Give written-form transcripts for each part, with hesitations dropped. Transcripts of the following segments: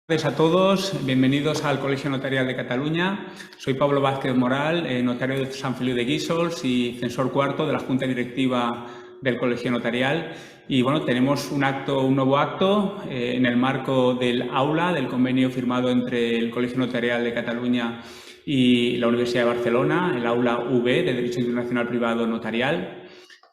Buenas tardes a todos, bienvenidos al Colegio Notarial de Cataluña. Soy Pablo Vázquez Moral, notario de Sant Feliu de Guíxols y censor cuarto de la Junta Directiva del Colegio Notarial. Y bueno, tenemos un nuevo acto en el marco del aula, del convenio firmado entre el Colegio Notarial de Cataluña y la Universidad de Barcelona, el aula UB de Derecho Internacional Privado Notarial.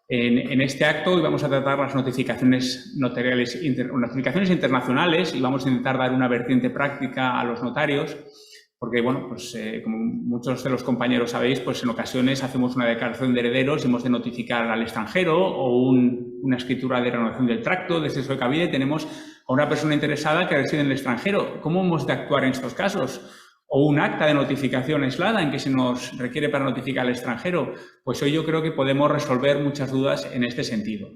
En este acto hoy vamos a tratar las notificaciones notariales, notificaciones internacionales, y vamos a intentar dar una vertiente práctica a los notarios, porque, bueno, pues como muchos de los compañeros sabéis, pues en ocasiones hacemos una declaración de herederos y hemos de notificar al extranjero, o una escritura de renovación del tracto de exceso de cabida, y tenemos a una persona interesada que reside en el extranjero. ¿Cómo hemos de actuar en estos casos? O un acta de notificación aislada en que se nos requiere para notificar al extranjero. Pues hoy yo creo que podemos resolver muchas dudas en este sentido.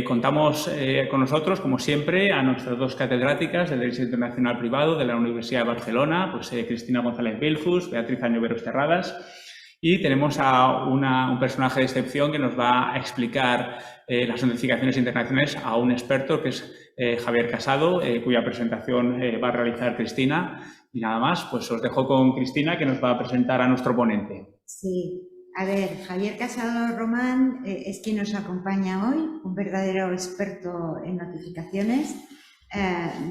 Contamos con nosotros, como siempre, a nuestras dos catedráticas de Derecho Internacional Privado de la Universidad de Barcelona, pues Cristina González Bilfus, Beatriz Añoveros Terradas, y tenemos a un personaje de excepción que nos va a explicar las notificaciones internacionales, a un experto que es Javier Casado, cuya presentación va a realizar Cristina. Y nada más, pues os dejo con Cristina, que nos va a presentar a nuestro ponente. Sí, a ver, Javier Casado Román es quien nos acompaña hoy, un verdadero experto en notificaciones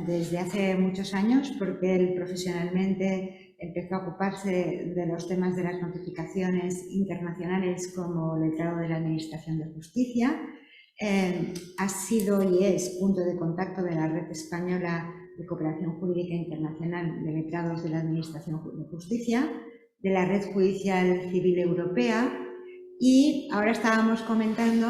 desde hace muchos años, porque él profesionalmente empezó a ocuparse de los temas de las notificaciones internacionales como letrado de la Administración de Justicia. Ha sido y es punto de contacto de la Red Española de Cooperación Jurídica Internacional de Letrados de la Administración de Justicia, de la Red Judicial Civil Europea, y ahora estábamos comentando,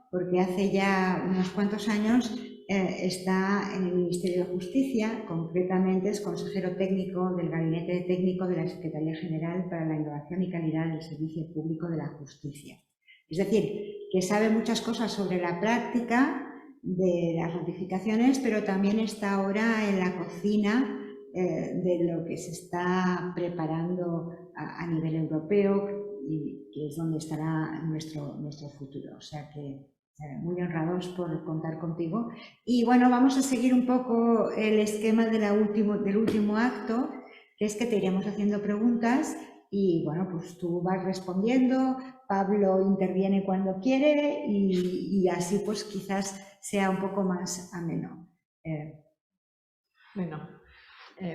porque hace ya unos cuantos años está en el Ministerio de Justicia, concretamente es consejero técnico del Gabinete Técnico de la Secretaría General para la Innovación y Calidad del Servicio Público de la Justicia. Es decir, que sabe muchas cosas sobre la práctica de las notificaciones, pero también está ahora en la cocina de lo que se está preparando a nivel europeo, y que es donde estará nuestro futuro. O sea que muy honrados por contar contigo. Y bueno, vamos a seguir un poco el esquema del último acto, que es que te iremos haciendo preguntas y bueno, pues tú vas respondiendo, Pablo interviene cuando quiere y así pues quizás sea un poco más ameno.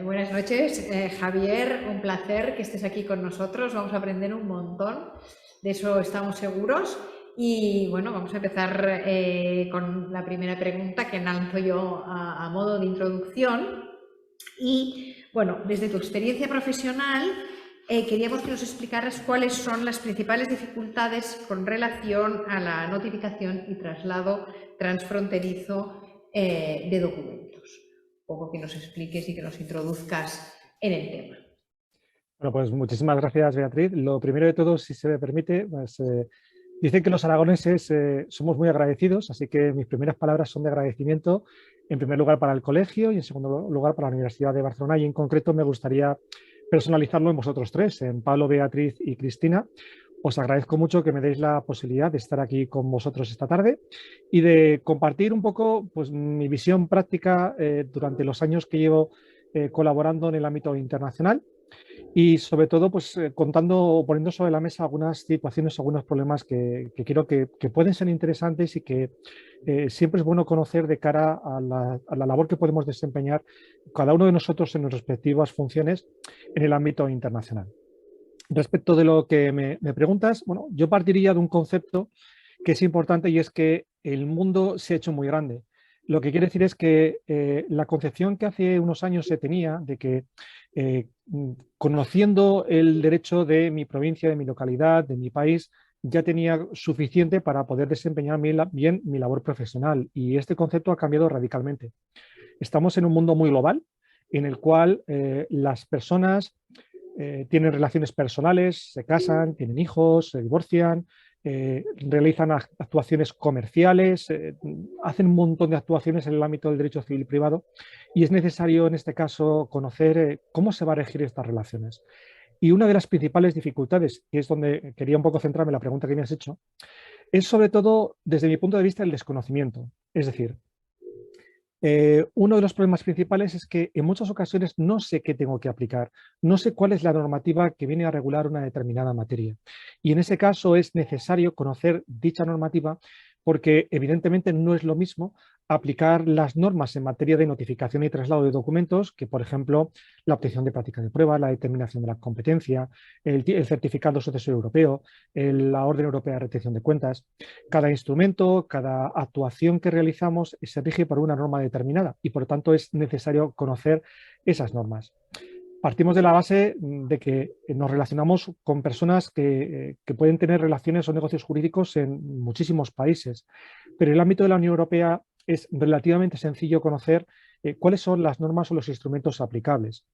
Buenas noches, Javier, un placer que estés aquí con nosotros, vamos a aprender un montón, de eso estamos seguros. Y bueno, vamos a empezar con la primera pregunta que lanzo yo a modo de introducción. Y bueno, desde tu experiencia profesional, queríamos que nos explicaras cuáles son las principales dificultades con relación a la notificación y traslado transfronterizo de documentos. Un poco que nos expliques y que nos introduzcas en el tema. Bueno, pues muchísimas gracias, Beatriz. Lo primero de todo, si se me permite, pues, dicen que los aragoneses somos muy agradecidos, así que mis primeras palabras son de agradecimiento, en primer lugar para el colegio y en segundo lugar para la Universidad de Barcelona, y en concreto me gustaría personalizarlo en vosotros tres, en Pablo, Beatriz y Cristina. Os agradezco mucho que me deis la posibilidad de estar aquí con vosotros esta tarde y de compartir un poco pues, mi visión práctica durante los años que llevo colaborando en el ámbito internacional. Y sobre todo, pues poniendo sobre la mesa algunas situaciones, algunos problemas que creo que pueden ser interesantes y que siempre es bueno conocer de cara a la labor que podemos desempeñar cada uno de nosotros en nuestras respectivas funciones en el ámbito internacional. Respecto de lo que me preguntas, bueno, yo partiría de un concepto que es importante, y es que el mundo se ha hecho muy grande. Lo que quiere decir es que la concepción que hace unos años se tenía de que conociendo el derecho de mi provincia, de mi localidad, de mi país, ya tenía suficiente para poder desempeñar bien mi labor profesional, y este concepto ha cambiado radicalmente. Estamos en un mundo muy global en el cual las personas tienen relaciones personales, se casan, tienen hijos, se divorcian, realizan actuaciones comerciales, hacen un montón de actuaciones en el ámbito del derecho civil y privado, y es necesario en este caso conocer cómo se va a regir estas relaciones. Y una de las principales dificultades, y es donde quería un poco centrarme en la pregunta que me has hecho, es sobre todo desde mi punto de vista el desconocimiento. Es decir, Uno de los problemas principales es que en muchas ocasiones no sé qué tengo que aplicar, no sé cuál es la normativa que viene a regular una determinada materia. Y en ese caso es necesario conocer dicha normativa porque evidentemente no es lo mismo aplicar las normas en materia de notificación y traslado de documentos que, por ejemplo, la obtención de prácticas de prueba, la determinación de la competencia, el certificado sucesor europeo, la orden europea de retención de cuentas. Cada instrumento, cada actuación que realizamos se rige por una norma determinada y por lo tanto es necesario conocer esas normas. Partimos de la base de que nos relacionamos con personas que pueden tener relaciones o negocios jurídicos en muchísimos países, pero en el ámbito de la Unión Europea es relativamente sencillo conocer cuáles son las normas o los instrumentos aplicables,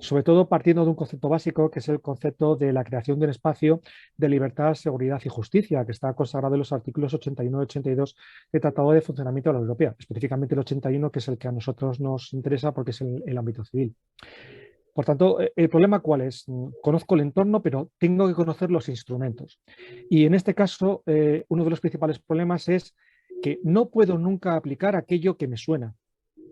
sobre todo partiendo de un concepto básico que es el concepto de la creación de un espacio de libertad, seguridad y justicia, que está consagrado en los artículos 81 y 82 del Tratado de Funcionamiento de la Unión Europea, específicamente el 81, que es el que a nosotros nos interesa porque es el ámbito civil. Por tanto, ¿el problema cuál es? Conozco el entorno, pero tengo que conocer los instrumentos. Y en este caso, uno de los principales problemas es que no puedo nunca aplicar aquello que me suena.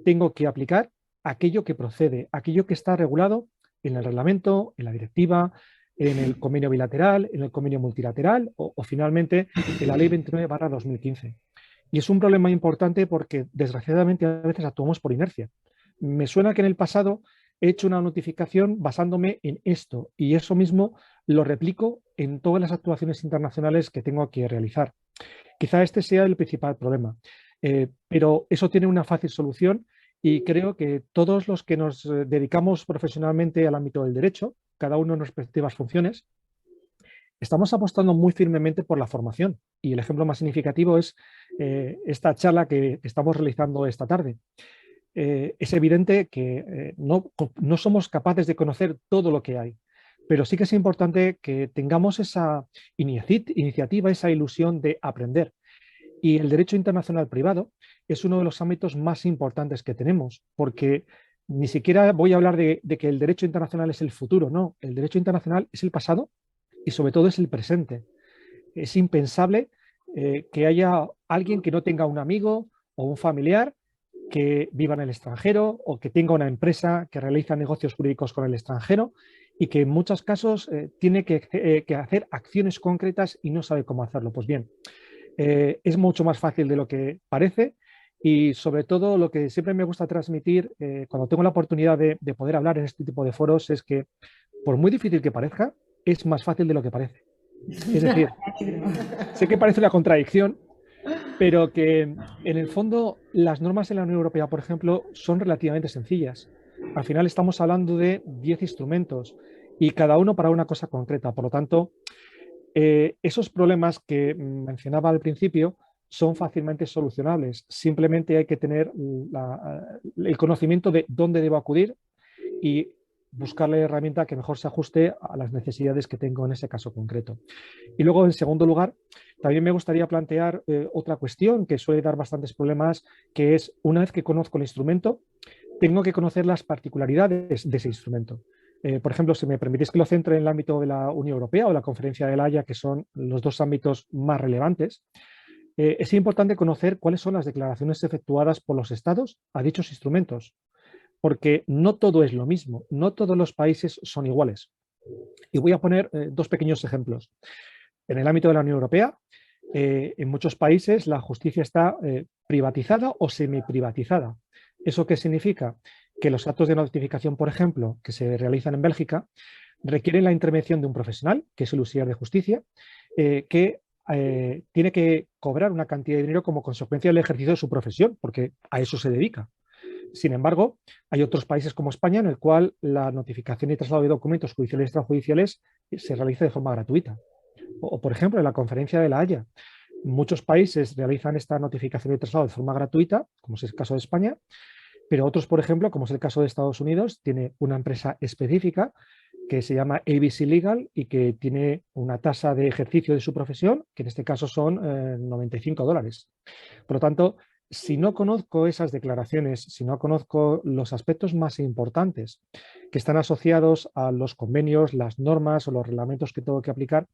Tengo que aplicar aquello que procede, aquello que está regulado en el reglamento, en la directiva, en el convenio bilateral, en el convenio multilateral o finalmente en la ley 29/2015. Y es un problema importante porque desgraciadamente a veces actuamos por inercia. Me suena que en el pasado he hecho una notificación basándome en esto y eso mismo lo replico en todas las actuaciones internacionales que tengo que realizar. Quizá este sea el principal problema, pero eso tiene una fácil solución y creo que todos los que nos dedicamos profesionalmente al ámbito del derecho, cada uno en nuestras respectivas funciones, estamos apostando muy firmemente por la formación y el ejemplo más significativo es esta charla que estamos realizando esta tarde. Es evidente que no somos capaces de conocer todo lo que hay, pero sí que es importante que tengamos esa iniciativa, esa ilusión de aprender. Y el derecho internacional privado es uno de los ámbitos más importantes que tenemos, porque ni siquiera voy a hablar de que el derecho internacional es el futuro, no, el derecho internacional es el pasado y sobre todo es el presente. Es impensable que haya alguien que no tenga un amigo o un familiar que viva en el extranjero o que tenga una empresa que realiza negocios jurídicos con el extranjero y que en muchos casos tiene que hacer acciones concretas y no sabe cómo hacerlo. Pues bien, es mucho más fácil de lo que parece y sobre todo lo que siempre me gusta transmitir cuando tengo la oportunidad de poder hablar en este tipo de foros es que por muy difícil que parezca, es más fácil de lo que parece. Es decir, sé que parece una contradicción, pero que en el fondo las normas en la Unión Europea, por ejemplo, son relativamente sencillas. Al final estamos hablando de 10 instrumentos y cada uno para una cosa concreta. Por lo tanto, esos problemas que mencionaba al principio son fácilmente solucionables. Simplemente hay que tener el conocimiento de dónde debo acudir y buscar la herramienta que mejor se ajuste a las necesidades que tengo en ese caso concreto. Y luego, en segundo lugar, también me gustaría plantear otra cuestión que suele dar bastantes problemas, que es, una vez que conozco el instrumento, tengo que conocer las particularidades de ese instrumento. Por ejemplo, si me permitís que lo centre en el ámbito de la Unión Europea o la Conferencia de La Haya, que son los dos ámbitos más relevantes, es importante conocer cuáles son las declaraciones efectuadas por los estados a dichos instrumentos, porque no todo es lo mismo, no todos los países son iguales. Y voy a poner dos pequeños ejemplos. En el ámbito de la Unión Europea, en muchos países la justicia está privatizada o semiprivatizada. ¿Eso qué significa? Que los actos de notificación, por ejemplo, que se realizan en Bélgica, requieren la intervención de un profesional, que es el auxiliar de justicia, que tiene que cobrar una cantidad de dinero como consecuencia del ejercicio de su profesión, porque a eso se dedica. Sin embargo, hay otros países como España en el cual la notificación y traslado de documentos judiciales y extrajudiciales se realiza de forma gratuita. O, por ejemplo, en la Conferencia de La Haya, muchos países realizan esta notificación y traslado de forma gratuita, como es el caso de España, pero otros, por ejemplo, como es el caso de Estados Unidos, tiene una empresa específica que se llama ABC Legal y que tiene una tasa de ejercicio de su profesión, que en este caso son $95. Por lo tanto, si no conozco esas declaraciones, si no conozco los aspectos más importantes que están asociados a los convenios, las normas o los reglamentos que tengo que aplicar,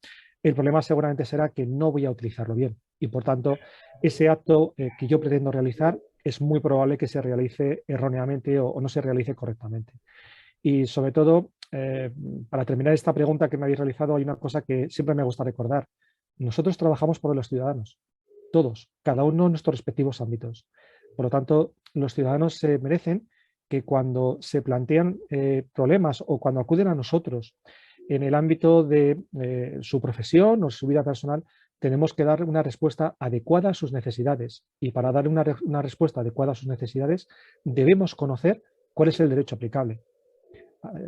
el problema seguramente será que no voy a utilizarlo bien. Y por tanto, ese acto que yo pretendo realizar es muy probable que se realice erróneamente o no se realice correctamente. Y sobre todo, para terminar esta pregunta que me habéis realizado, hay una cosa que siempre me gusta recordar. Nosotros trabajamos por los ciudadanos, todos, cada uno en nuestros respectivos ámbitos. Por lo tanto, los ciudadanos se merecen que cuando se plantean problemas o cuando acuden a nosotros en el ámbito de su profesión o su vida personal, tenemos que dar una respuesta adecuada a sus necesidades. Y para dar una respuesta adecuada a sus necesidades, debemos conocer cuál es el derecho aplicable.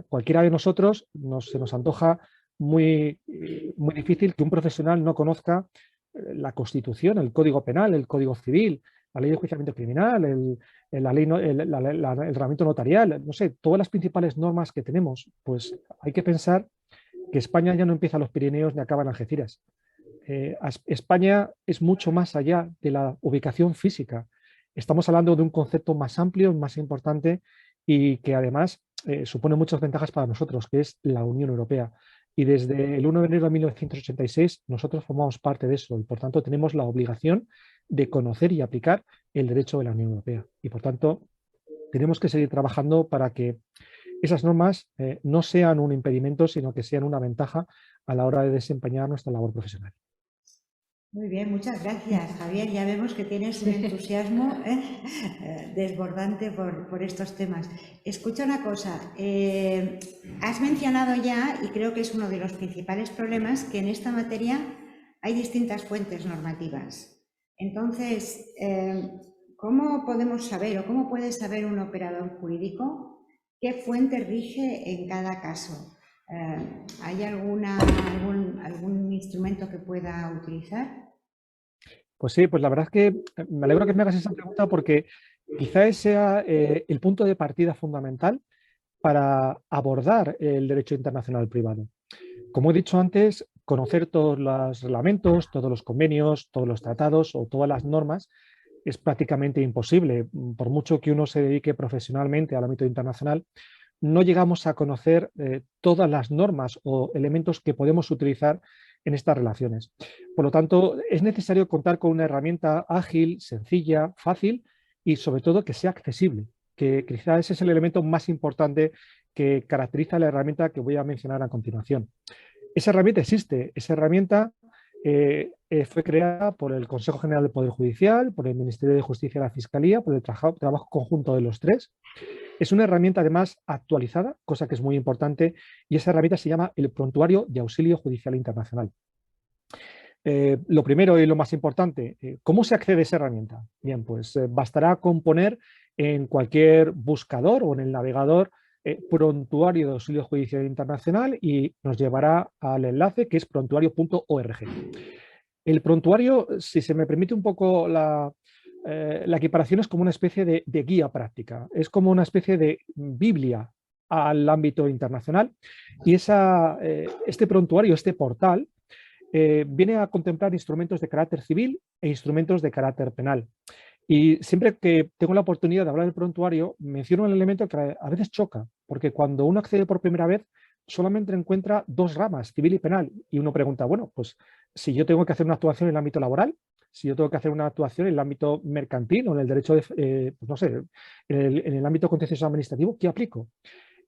Cualquiera de nosotros se nos antoja muy difícil que un profesional no conozca la Constitución, el Código Penal, el Código Civil, la Ley de Enjuiciamiento Criminal, el reglamento notarial, no sé, todas las principales normas que tenemos. Pues hay que pensar que España ya no empieza en los Pirineos ni acaba en Algeciras. España es mucho más allá de la ubicación física. Estamos hablando de un concepto más amplio, más importante y que además supone muchas ventajas para nosotros, que es la Unión Europea. Y desde el 1 de enero de 1986 nosotros formamos parte de eso y por tanto tenemos la obligación de conocer y aplicar el derecho de la Unión Europea. Y por tanto tenemos que seguir trabajando para que esas normas no sean un impedimento, sino que sean una ventaja a la hora de desempeñar nuestra labor profesional. Muy bien, muchas gracias, Javier. Ya vemos que tienes un entusiasmo desbordante por estos temas. Escucha una cosa, has mencionado ya, y creo que es uno de los principales problemas, que en esta materia hay distintas fuentes normativas. Entonces, ¿cómo podemos saber o cómo puede saber un operador jurídico qué fuente rige en cada caso? ¿Hay algún instrumento que pueda utilizar? Pues sí, pues la verdad es que me alegro que me hagas esa pregunta porque quizá ese sea el punto de partida fundamental para abordar el derecho internacional privado. Como he dicho antes, conocer todos los reglamentos, todos los convenios, todos los tratados o todas las normas es prácticamente imposible. Por mucho que uno se dedique profesionalmente al ámbito internacional, no llegamos a conocer todas las normas o elementos que podemos utilizar en estas relaciones. Por lo tanto, es necesario contar con una herramienta ágil, sencilla, fácil y sobre todo que sea accesible, que quizás ese es el elemento más importante que caracteriza la herramienta que voy a mencionar a continuación. Esa herramienta existe, esa herramienta fue creada por el Consejo General del Poder Judicial, por el Ministerio de Justicia y la Fiscalía, por el trabajo conjunto de los tres. Es una herramienta además actualizada, cosa que es muy importante, y esa herramienta se llama el Prontuario de Auxilio Judicial Internacional. Lo primero y lo más importante, ¿cómo se accede a esa herramienta? Bien, pues bastará con poner en cualquier buscador o en el navegador Prontuario de Auxilio Judicial Internacional y nos llevará al enlace que es prontuario.org. El prontuario, si se me permite un poco la equiparación, es como una especie de guía práctica, es como una especie de Biblia al ámbito internacional y este prontuario, este portal, viene a contemplar instrumentos de carácter civil e instrumentos de carácter penal. Y siempre que tengo la oportunidad de hablar del prontuario, menciono un elemento que a veces choca, porque cuando uno accede por primera vez, solamente encuentra dos ramas, civil y penal. Y uno pregunta, bueno, pues si yo tengo que hacer una actuación en el ámbito laboral, si yo tengo que hacer una actuación en el ámbito mercantil o en el derecho, pues no sé, en el ámbito contencioso administrativo, ¿qué aplico?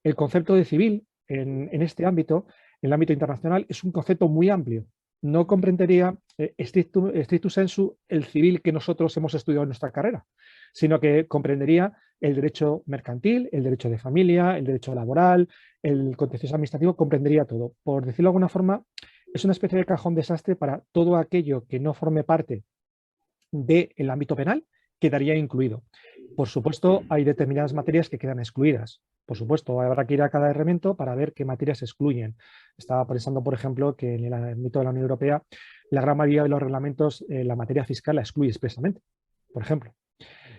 El concepto de civil en este ámbito, en el ámbito internacional, es un concepto muy amplio. No comprendería stricto sensu el civil que nosotros hemos estudiado en nuestra carrera, sino que comprendería el derecho mercantil, el derecho de familia, el derecho laboral, el contencioso administrativo, comprendería todo. Por decirlo de alguna forma, es una especie de cajón desastre para todo aquello que no forme parte del ámbito penal, quedaría incluido. Por supuesto, hay determinadas materias que quedan excluidas. Por supuesto, habrá que ir a cada reglamento para ver qué materias se excluyen. Estaba pensando, por ejemplo, que en el ámbito de la Unión Europea, la gran mayoría de los reglamentos, la materia fiscal la excluye expresamente, por ejemplo.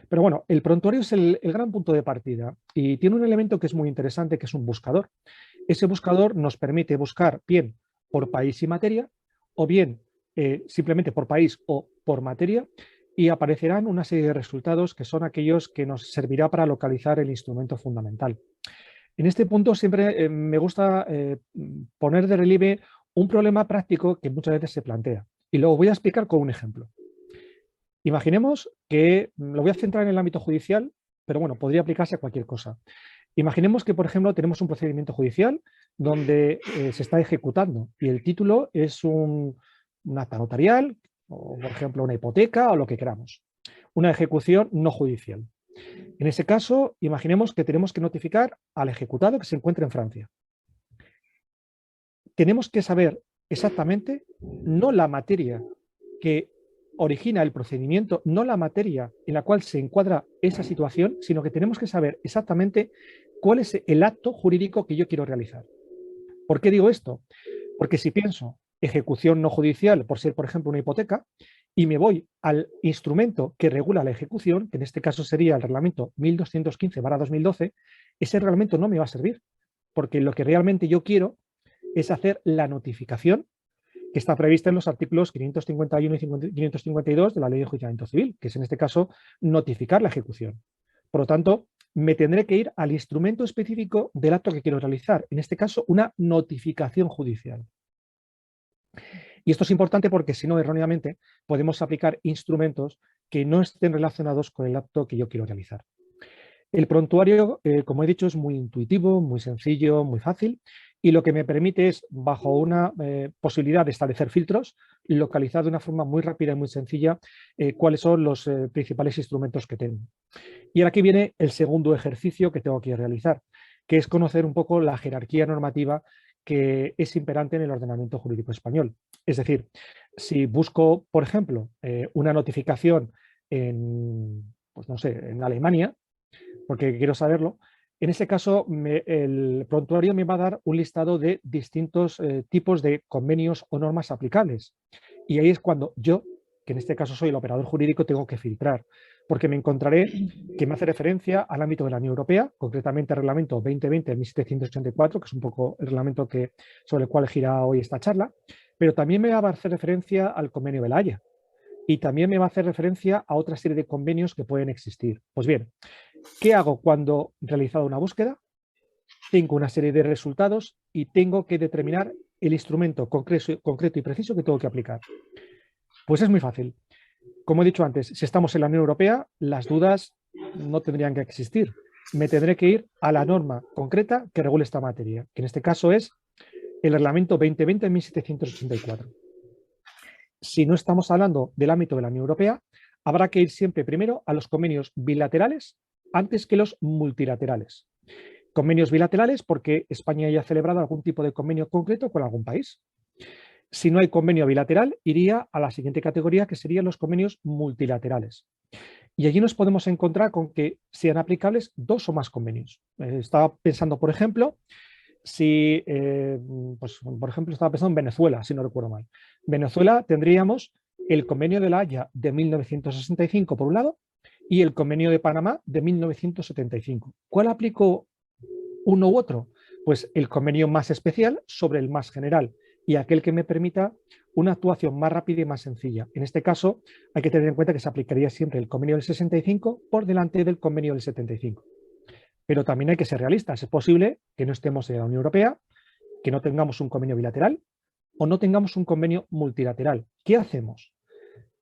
Pero bueno, el prontuario es el gran punto de partida y tiene un elemento que es muy interesante, que es un buscador. Ese buscador nos permite buscar bien por país y materia, o bien simplemente por país o por materia, y aparecerán una serie de resultados que son aquellos que nos servirá para localizar el instrumento fundamental. En este punto siempre me gusta poner de relieve un problema práctico que muchas veces se plantea. Y lo voy a explicar con un ejemplo. Imaginemos que, lo voy a centrar en el ámbito judicial, pero bueno, podría aplicarse a cualquier cosa. Imaginemos que, por ejemplo, tenemos un procedimiento judicial donde se está ejecutando y el título es un acta notarial, o por ejemplo una hipoteca o lo que queramos. Una ejecución no judicial. En ese caso, imaginemos que tenemos que notificar al ejecutado que se encuentra en Francia. Tenemos que saber exactamente, no la materia que origina el procedimiento, no la materia en la cual se encuadra esa situación, sino que tenemos que saber exactamente cuál es el acto jurídico que yo quiero realizar. ¿Por qué digo esto? Porque si pienso ejecución no judicial por ser, por ejemplo, una hipoteca, y me voy al instrumento que regula la ejecución, que en este caso sería el reglamento 1215/2012, ese reglamento no me va a servir, porque lo que realmente yo quiero es hacer la notificación que está prevista en los artículos 551 y 552 de la Ley de Enjuiciamiento Civil, que es en este caso notificar la ejecución. Por lo tanto, me tendré que ir al instrumento específico del acto que quiero realizar, en este caso una notificación judicial. Y esto es importante porque si no, erróneamente, podemos aplicar instrumentos que no estén relacionados con el acto que yo quiero realizar. El prontuario, como he dicho, es muy intuitivo, muy sencillo, muy fácil, y lo que me permite es, bajo una posibilidad de establecer filtros, localizar de una forma muy rápida y muy sencilla cuáles son los principales instrumentos que tengo. Y ahora aquí viene el segundo ejercicio que tengo que realizar, que es conocer un poco la jerarquía normativa que es imperante en el ordenamiento jurídico español. Es decir, si busco, por ejemplo, una notificación en, pues no sé, en Alemania, porque quiero saberlo, en ese caso el prontuario me va a dar un listado de distintos tipos de convenios o normas aplicables. Y ahí es cuando yo, que en este caso soy el operador jurídico, tengo que filtrar, porque me encontraré que me hace referencia al ámbito de la Unión Europea, concretamente el reglamento 2020-1784, que es un poco el reglamento sobre el cual gira hoy esta charla, pero también me va a hacer referencia al convenio de La Haya y también me va a hacer referencia a otra serie de convenios que pueden existir. Pues bien, ¿qué hago cuando he realizado una búsqueda? Tengo una serie de resultados y tengo que determinar el instrumento concreto y preciso que tengo que aplicar. Pues es muy fácil. Como he dicho antes, si estamos en la Unión Europea, las dudas no tendrían que existir. Me tendré que ir a la norma concreta que regule esta materia, que en este caso es el reglamento 2020-1784. Si no estamos hablando del ámbito de la Unión Europea, habrá que ir siempre primero a los convenios bilaterales antes que los multilaterales. Convenios bilaterales porque España haya celebrado algún tipo de convenio concreto con algún país. Si no hay convenio bilateral, iría a la siguiente categoría, que serían los convenios multilaterales. Y allí nos podemos encontrar con que sean aplicables dos o más convenios. Estaba pensando, por ejemplo, por ejemplo, estaba pensando en Venezuela, si no recuerdo mal. Venezuela tendríamos el convenio de La Haya de 1965 por un lado y el convenio de Panamá de 1975. ¿Cuál aplicó uno u otro? Pues el convenio más especial sobre el más general y aquel que me permita una actuación más rápida y más sencilla. En este caso, hay que tener en cuenta que se aplicaría siempre el convenio del 65 por delante del convenio del 75. Pero también hay que ser realistas. Es posible que no estemos en la Unión Europea, que no tengamos un convenio bilateral o no tengamos un convenio multilateral. ¿Qué hacemos?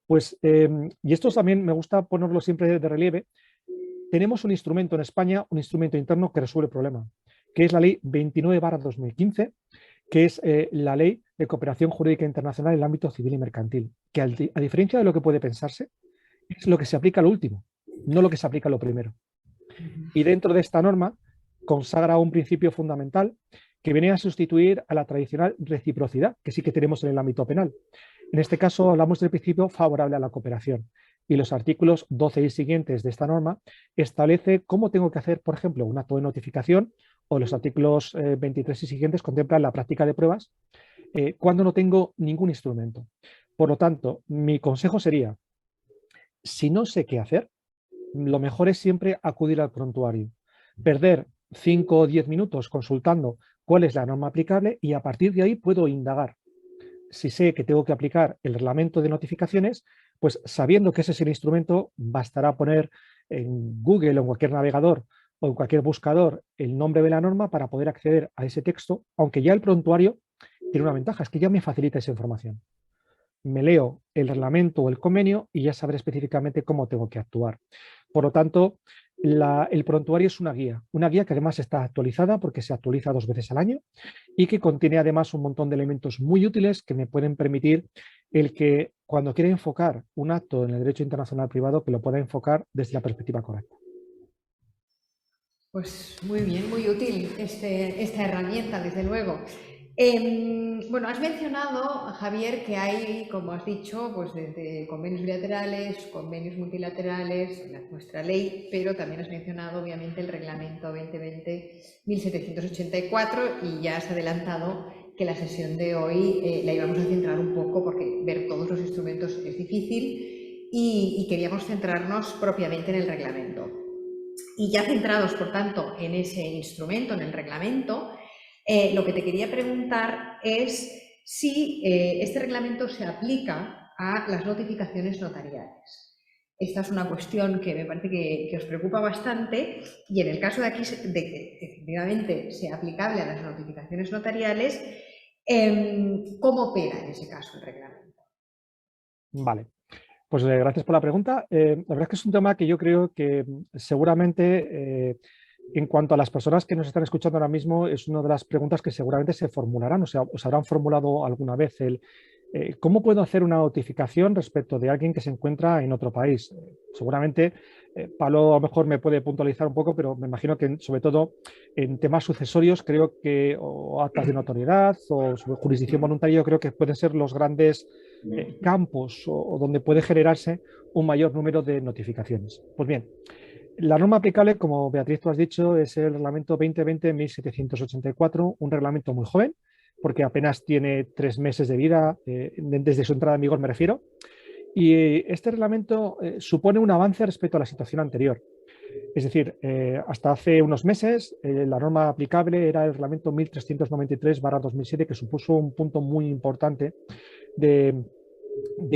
Pues, y esto también me gusta ponerlo siempre de relieve, tenemos un instrumento en España, un instrumento interno que resuelve el problema, que es la Ley 29/2015, que es la Ley de Cooperación Jurídica Internacional en el ámbito civil y mercantil, que a diferencia de lo que puede pensarse, es lo que se aplica al último, no lo que se aplica a lo primero. Y dentro de esta norma consagra un principio fundamental que viene a sustituir a la tradicional reciprocidad que sí que tenemos en el ámbito penal. En este caso hablamos del principio favorable a la cooperación y los artículos 12 y siguientes de esta norma establece cómo tengo que hacer, por ejemplo, un acto de notificación, o los artículos 23 y siguientes contemplan la práctica de pruebas cuando no tengo ningún instrumento. Por lo tanto, mi consejo sería, si no sé qué hacer, lo mejor es siempre acudir al prontuario, perder 5 o 10 minutos consultando cuál es la norma aplicable y a partir de ahí puedo indagar. Si sé que tengo que aplicar el reglamento de notificaciones, pues sabiendo que ese es el instrumento, bastará poner en Google o en cualquier navegador o en cualquier buscador el nombre de la norma para poder acceder a ese texto, aunque ya el prontuario tiene una ventaja, es que ya me facilita esa información. me leo el reglamento o el convenio y ya sabré específicamente cómo tengo que actuar. Por lo tanto, el prontuario es una guía que además está actualizada porque se actualiza 2 veces al año y que contiene además un montón de elementos muy útiles que me pueden permitir el que cuando quiera enfocar un acto en el derecho internacional privado que lo pueda enfocar desde la perspectiva correcta. Pues muy bien, muy útil esta herramienta, desde luego. Bueno, has mencionado, Javier, que hay, como has dicho, pues desde convenios bilaterales, convenios multilaterales, nuestra ley, pero también has mencionado, obviamente, el Reglamento 2020-1784 y ya has adelantado que la sesión de hoy la íbamos a centrar un poco porque ver todos los instrumentos es difícil y queríamos centrarnos propiamente en el reglamento. Y ya centrados, por tanto, en ese instrumento, en el reglamento, lo que te quería preguntar es si este reglamento se aplica a las notificaciones notariales. Esta es una cuestión que me parece que os preocupa bastante y en el caso de aquí, de que efectivamente sea aplicable a las notificaciones notariales, ¿cómo opera en ese caso el reglamento? Vale. Pues gracias por la pregunta. La verdad es que es un tema que yo creo que seguramente, en cuanto a las personas que nos están escuchando ahora mismo, es una de las preguntas que seguramente se formularán, o sea, os habrán formulado alguna vez ¿cómo puedo hacer una notificación respecto de alguien que se encuentra en otro país? Seguramente Pablo a lo mejor me puede puntualizar un poco, pero me imagino que sobre todo en temas sucesorios creo que, o actas de notoriedad o sobre jurisdicción voluntaria, yo creo que pueden ser los grandes campos o donde puede generarse un mayor número de notificaciones. Pues bien, la norma aplicable, como Beatriz tú has dicho, es el reglamento 2020-1784, un reglamento muy joven, porque apenas tiene 3 meses de vida, desde su entrada en vigor me refiero, y este reglamento supone un avance respecto a la situación anterior. Es decir, hasta hace unos meses la norma aplicable era el reglamento 1393/2007, que supuso un punto muy importante de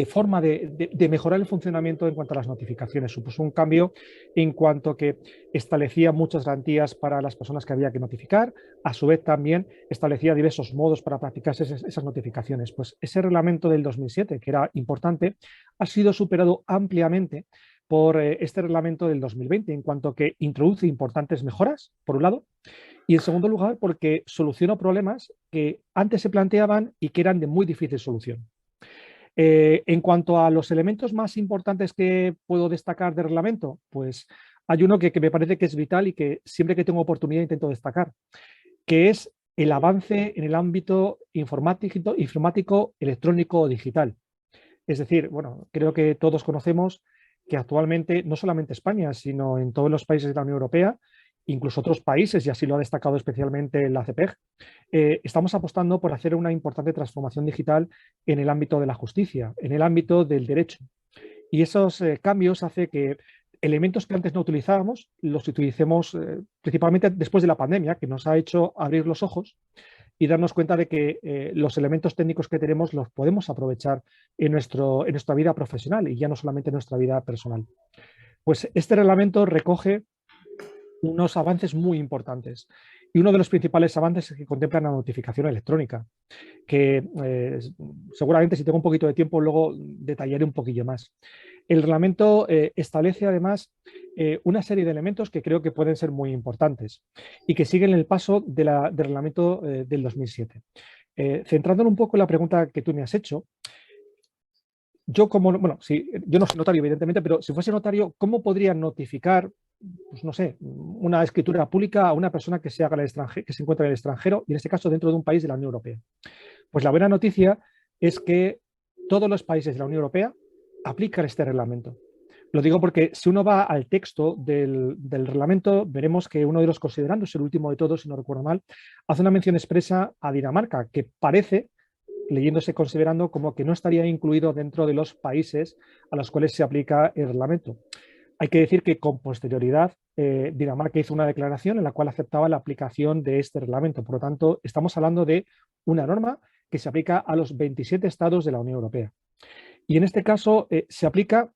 forma de mejorar el funcionamiento en cuanto a las notificaciones. Supuso un cambio en cuanto que establecía muchas garantías para las personas que había que notificar, a su vez también establecía diversos modos para practicar esas notificaciones. Pues ese reglamento del 2007, que era importante, ha sido superado ampliamente por este reglamento del 2020, en cuanto que introduce importantes mejoras, por un lado, y en segundo lugar porque soluciona problemas que antes se planteaban y que eran de muy difícil solución. En cuanto a los elementos más importantes que puedo destacar del reglamento, pues hay uno que me parece que es vital y que siempre que tengo oportunidad intento destacar, que es el avance en el ámbito informático, electrónico o digital. Es decir, bueno, creo que todos conocemos que actualmente, no solamente España, sino en todos los países de la Unión Europea, incluso otros países, y así lo ha destacado especialmente la CEPEG, estamos apostando por hacer una importante transformación digital en el ámbito de la justicia, en el ámbito del derecho. Y esos cambios hacen que elementos que antes no utilizábamos, los utilicemos principalmente después de la pandemia, que nos ha hecho abrir los ojos y darnos cuenta de que los elementos técnicos que tenemos los podemos aprovechar en nuestra vida profesional y ya no solamente en nuestra vida personal. Pues este reglamento recoge unos avances muy importantes. Y uno de los principales avances es que contemplan la notificación electrónica, que seguramente si tengo un poquito de tiempo luego detallaré un poquillo más. El reglamento establece además una serie de elementos que creo que pueden ser muy importantes y que siguen el paso del reglamento del 2007. Centrándolo un poco en la pregunta que tú me has hecho, yo yo no soy notario evidentemente, pero si fuese notario, ¿cómo podría notificar, pues no sé, una escritura pública a una persona que se encuentra en el extranjero y en este caso dentro de un país de la Unión Europea? Pues la buena noticia es que todos los países de la Unión Europea aplican este reglamento. Lo digo porque si uno va al texto del reglamento, veremos que uno de los considerandos, el último de todos, si no recuerdo mal, hace una mención expresa a Dinamarca, que parece, leyéndose considerando, como que no estaría incluido dentro de los países a los cuales se aplica el reglamento. Hay que decir que con posterioridad Dinamarca hizo una declaración en la cual aceptaba la aplicación de este reglamento. Por lo tanto, estamos hablando de una norma que se aplica a los 27 estados de la Unión Europea. Y en este caso se aplica,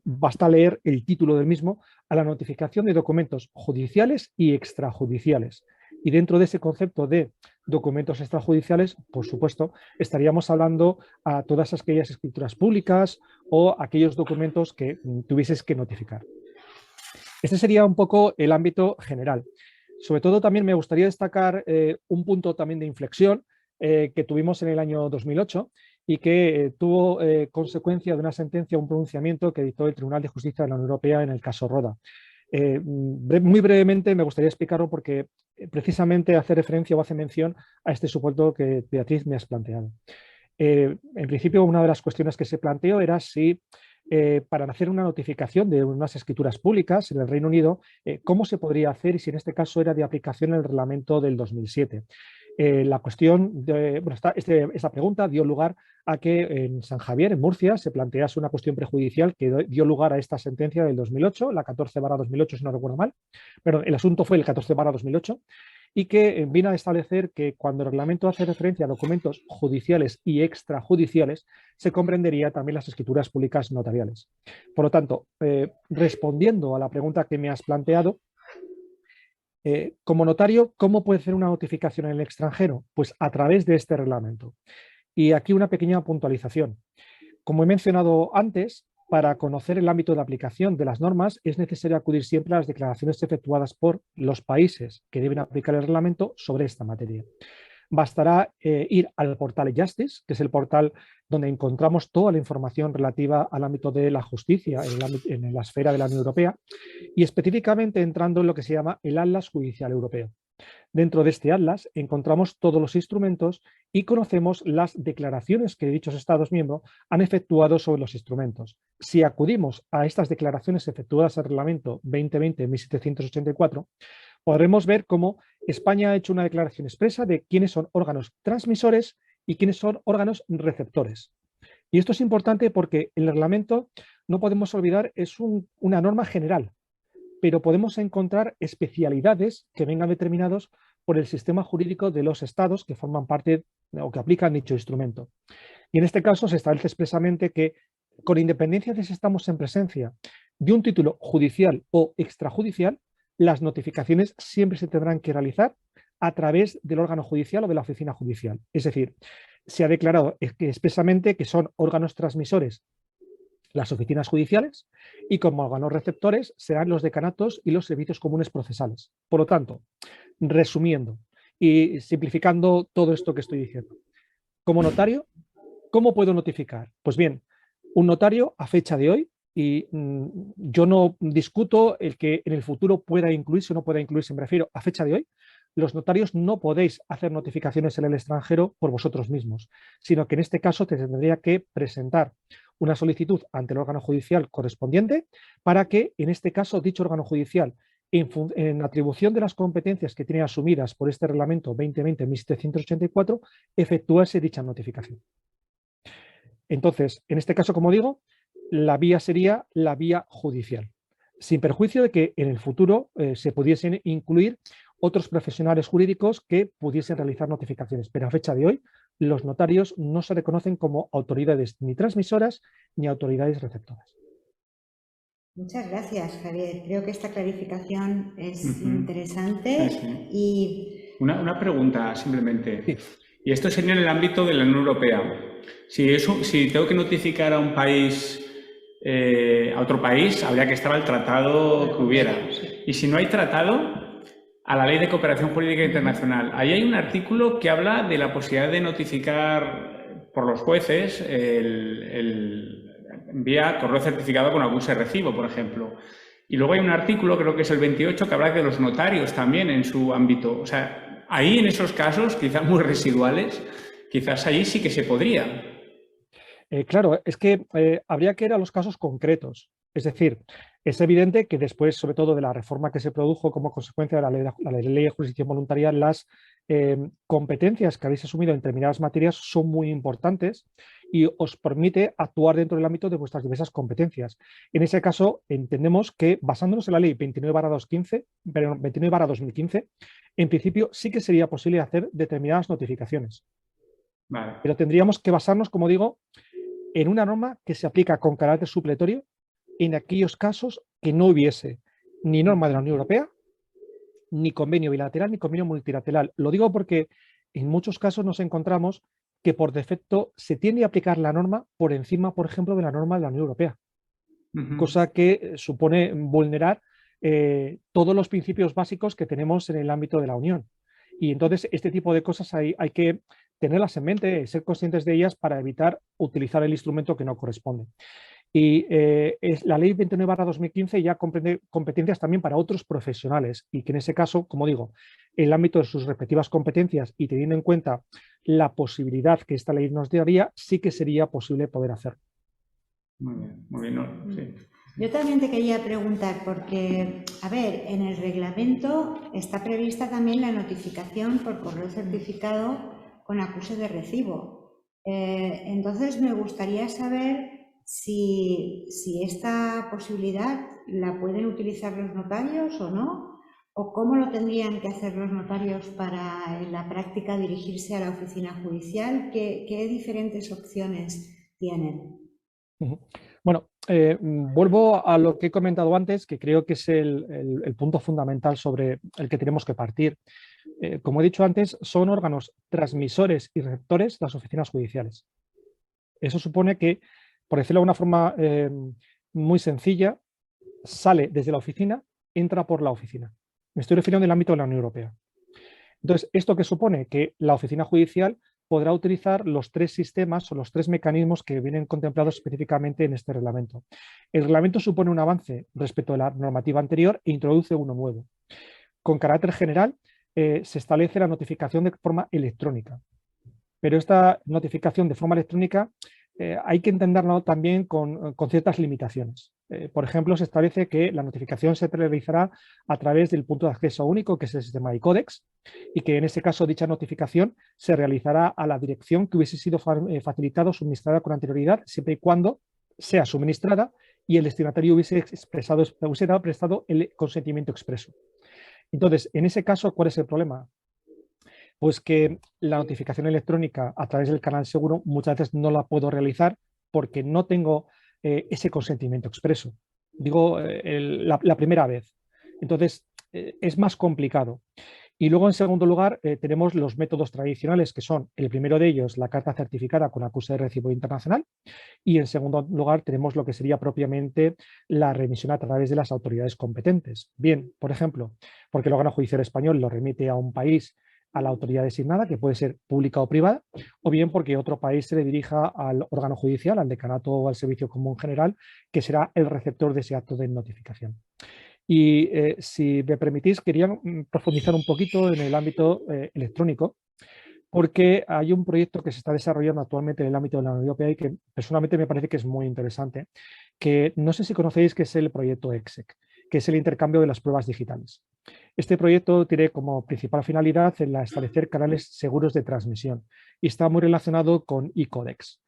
basta leer el título del mismo, a la notificación de documentos judiciales y extrajudiciales. Y dentro de ese concepto de documentos extrajudiciales, por supuesto, estaríamos hablando a todas aquellas escrituras públicas o aquellos documentos que tuvieses que notificar. Este sería un poco el ámbito general. Sobre todo también me gustaría destacar un punto también de inflexión que tuvimos en el año 2008 y que tuvo consecuencia de una sentencia, un pronunciamiento que dictó el Tribunal de Justicia de la Unión Europea en el caso Roda. Muy brevemente me gustaría explicarlo porque precisamente hace referencia o hace mención a este supuesto que Beatriz me has planteado. En principio, una de las cuestiones que se planteó era si para hacer una notificación de unas escrituras públicas en el Reino Unido, cómo se podría hacer y si en este caso era de aplicación el reglamento del 2007. La cuestión, esta pregunta dio lugar a que en San Javier, en Murcia, se plantease una cuestión prejudicial que dio lugar a esta sentencia del 2008, la 14/2008, si no recuerdo mal. Perdón, el asunto fue el 14/2008 y que vino a establecer que cuando el reglamento hace referencia a documentos judiciales y extrajudiciales, se comprendería también las escrituras públicas notariales. Por lo tanto, respondiendo a la pregunta que me has planteado, como notario, ¿cómo puede hacer una notificación en el extranjero? Pues a través de este reglamento. Y aquí una pequeña puntualización. Como he mencionado antes, para conocer el ámbito de aplicación de las normas es necesario acudir siempre a las declaraciones efectuadas por los países que deben aplicar el reglamento sobre esta materia. Bastará ir al portal eJustice, que es el portal donde encontramos toda la información relativa al ámbito de la justicia en la esfera de la Unión Europea y específicamente entrando en lo que se llama el Atlas Judicial Europeo. Dentro de este atlas encontramos todos los instrumentos y conocemos las declaraciones que dichos Estados miembros han efectuado sobre los instrumentos. Si acudimos a estas declaraciones efectuadas al reglamento 2020-1784, podremos ver cómo España ha hecho una declaración expresa de quiénes son órganos transmisores y quiénes son órganos receptores. Y esto es importante porque el reglamento, no podemos olvidar, es una norma general, pero podemos encontrar especialidades que vengan determinados por el sistema jurídico de los estados que forman parte o que aplican dicho instrumento. Y en este caso se establece expresamente que, con independencia de si estamos en presencia de un título judicial o extrajudicial, las notificaciones siempre se tendrán que realizar a través del órgano judicial o de la oficina judicial. Es decir, se ha declarado expresamente que son órganos transmisores las oficinas judiciales y como órganos receptores serán los decanatos y los servicios comunes procesales. Por lo tanto, resumiendo y simplificando todo esto que estoy diciendo, como notario, ¿cómo puedo notificar? Pues bien, un notario a fecha de hoy, y yo no discuto el que en el futuro pueda incluirse o no pueda incluirse, me refiero a fecha de hoy, los notarios no podéis hacer notificaciones en el extranjero por vosotros mismos, sino que en este caso te tendría que presentar una solicitud ante el órgano judicial correspondiente para que, en este caso, dicho órgano judicial, en atribución de las competencias que tiene asumidas por este reglamento 2020-1784, efectuase dicha notificación. Entonces, en este caso, como digo, la vía sería la vía judicial, sin perjuicio de que en el futuro se pudiesen incluir otros profesionales jurídicos que pudiesen realizar notificaciones, pero a fecha de hoy los notarios no se reconocen como autoridades ni transmisoras ni autoridades receptoras. Muchas gracias, Javier. Creo que esta clarificación es interesante. Sí. Y una pregunta simplemente. Sí. Y esto sería en el ámbito de la Unión Europea. Si tengo que notificar a un país, a otro país, habría que estar al tratado que hubiera. Y si no hay tratado, a la Ley de Cooperación Jurídica Internacional. Ahí hay un artículo que habla de la posibilidad de notificar por los jueces vía correo certificado con acuse de recibo, por ejemplo. Y luego hay un artículo, creo que es el 28, que habla de los notarios también en su ámbito. O sea, ahí en esos casos, quizás muy residuales, quizás allí sí que se podría. Claro, es que habría que ir a los casos concretos. Es decir, es evidente que después, sobre todo de la reforma que se produjo como consecuencia de la ley de jurisdicción voluntaria, las competencias que habéis asumido en determinadas materias son muy importantes y os permite actuar dentro del ámbito de vuestras diversas competencias. En ese caso, entendemos que, basándonos en la ley 29/2015, en principio sí que sería posible hacer determinadas notificaciones. Vale. Pero tendríamos que basarnos, como digo, en una norma que se aplica con carácter supletorio en aquellos casos que no hubiese ni norma de la Unión Europea, ni convenio bilateral ni convenio multilateral. Lo digo porque en muchos casos nos encontramos que por defecto se tiende a aplicar la norma por encima, por ejemplo, de la norma de la Unión Europea, cosa que supone vulnerar todos los principios básicos que tenemos en el ámbito de la Unión. Y entonces este tipo de cosas hay que tenerlas en mente, ser conscientes de ellas para evitar utilizar el instrumento que no corresponde. Y la ley 29/2015 ya comprende competencias también para otros profesionales y que en ese caso, como digo, en el ámbito de sus respectivas competencias y teniendo en cuenta la posibilidad que esta ley nos daría, sí que sería posible poder hacerlo. Muy bien, no, sí. Yo también te quería preguntar, porque, a ver, en el reglamento está prevista también la notificación por correo certificado con acuse de recibo. Entonces, me gustaría saber si esta posibilidad la pueden utilizar los notarios o no, o cómo lo tendrían que hacer los notarios para, en la práctica, dirigirse a la oficina judicial. ¿Qué diferentes opciones tienen? Bueno, vuelvo a lo que he comentado antes, que creo que es el punto fundamental sobre el que tenemos que partir. Como he dicho antes, son órganos transmisores y receptores las oficinas judiciales. Eso supone que, por decirlo de una forma muy sencilla, sale desde la oficina, entra por la oficina. Me estoy refiriendo al ámbito de la Unión Europea. Entonces, ¿esto qué supone? Que la oficina judicial podrá utilizar los tres sistemas o los tres mecanismos que vienen contemplados específicamente en este reglamento. El reglamento supone un avance respecto a la normativa anterior e introduce uno nuevo. Con carácter general, se establece la notificación de forma electrónica, pero esta notificación de forma electrónica hay que entenderlo también con ciertas limitaciones. Por ejemplo, se establece que la notificación se realizará a través del punto de acceso único, que es el sistema iCodex, y que en ese caso dicha notificación se realizará a la dirección que hubiese sido facilitada o suministrada con anterioridad, siempre y cuando sea suministrada y el destinatario hubiese prestado el consentimiento expreso. Entonces, en ese caso, ¿cuál es el problema? Pues que la notificación electrónica a través del canal seguro muchas veces no la puedo realizar porque no tengo ese consentimiento expreso. Digo, la primera vez. Entonces, es más complicado. Y luego, en segundo lugar, tenemos los métodos tradicionales, que son, el primero de ellos, la carta certificada con acuse de recibo internacional, y en segundo lugar tenemos lo que sería propiamente la remisión a través de las autoridades competentes. Bien, por ejemplo, porque el órgano judicial español lo remite a un país a la autoridad designada, que puede ser pública o privada, o bien porque otro país se le dirija al órgano judicial, al decanato o al servicio común general, que será el receptor de ese acto de notificación. Y si me permitís, quería profundizar un poquito en el ámbito electrónico, porque hay un proyecto que se está desarrollando actualmente en el ámbito de la Unión Europea y que personalmente me parece que es muy interesante, que no sé si conocéis, que es el proyecto EXEC, que es el intercambio de las pruebas digitales. Este proyecto tiene como principal finalidad establecer canales seguros de transmisión y está muy relacionado con iCodex.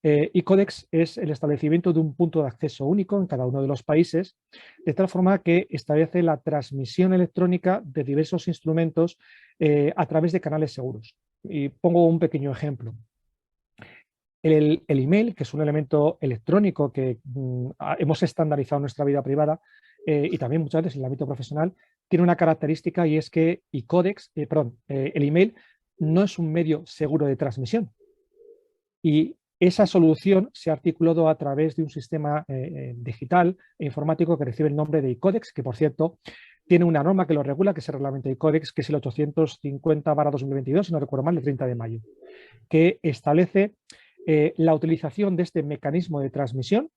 iCodex es el establecimiento de un punto de acceso único en cada uno de los países, de tal forma que establece la transmisión electrónica de diversos instrumentos a través de canales seguros. Y pongo un pequeño ejemplo. El email, que es un elemento electrónico que hemos estandarizado en nuestra vida privada y también muchas veces en el ámbito profesional, tiene una característica y es que el email no es un medio seguro de transmisión. Y esa solución se ha articulado a través de un sistema digital e informático que recibe el nombre de iCodex, que por cierto tiene una norma que lo regula, que es el reglamento iCodex, que es el 850/2022, si no recuerdo mal, el 30 de mayo, que establece la utilización de este mecanismo de transmisión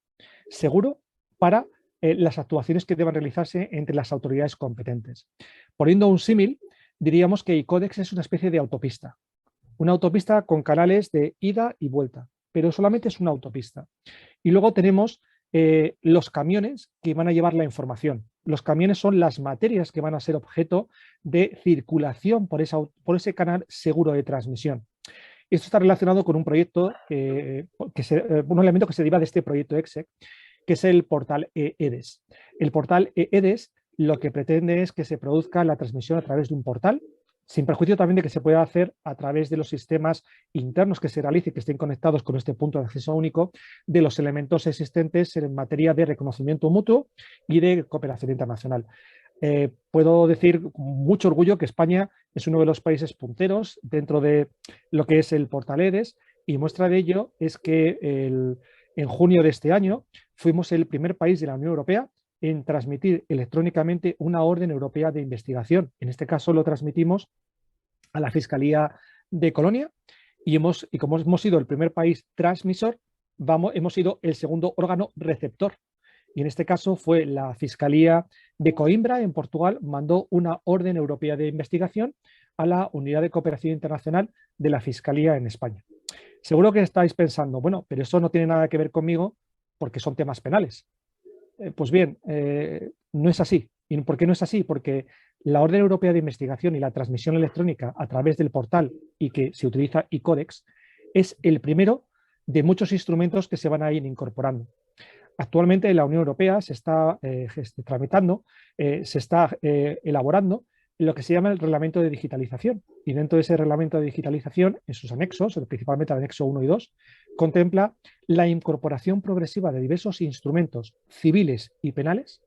seguro para las actuaciones que deban realizarse entre las autoridades competentes. Poniendo un símil, diríamos que iCodex es una especie de autopista. Una autopista con canales de ida y vuelta, pero solamente es una autopista. Y luego tenemos los camiones que van a llevar la información. Los camiones son las materias que van a ser objeto de circulación por ese canal seguro de transmisión. Esto está relacionado con un proyecto, un elemento que se deriva de este proyecto EXEC, que es el portal EDES. El portal EDES lo que pretende es que se produzca la transmisión a través de un portal, sin perjuicio también de que se pueda hacer a través de los sistemas internos que se realicen, que estén conectados con este punto de acceso único, de los elementos existentes en materia de reconocimiento mutuo y de cooperación internacional. Puedo decir con mucho orgullo que España es uno de los países punteros dentro de lo que es el portal EDES, y muestra de ello es que en junio de este año fuimos el primer país de la Unión Europea en transmitir electrónicamente una orden europea de investigación. En este caso lo transmitimos a la Fiscalía de Colonia y como hemos sido el primer país transmisor, hemos sido el segundo órgano receptor. Y en este caso fue la Fiscalía de Coimbra, en Portugal, mandó una orden europea de investigación a la Unidad de Cooperación Internacional de la Fiscalía en España. Seguro que estáis pensando, bueno, pero eso no tiene nada que ver conmigo porque son temas penales. Pues bien, no es así. ¿Y por qué no es así? Porque la orden europea de investigación y la transmisión electrónica a través del portal y que se utiliza e-Codex es el primero de muchos instrumentos que se van a ir incorporando. Actualmente en la Unión Europea se está tramitando, se está elaborando lo que se llama el reglamento de digitalización. Y dentro de ese reglamento de digitalización, en sus anexos, principalmente el anexo 1 y 2, contempla la incorporación progresiva de diversos instrumentos civiles y penales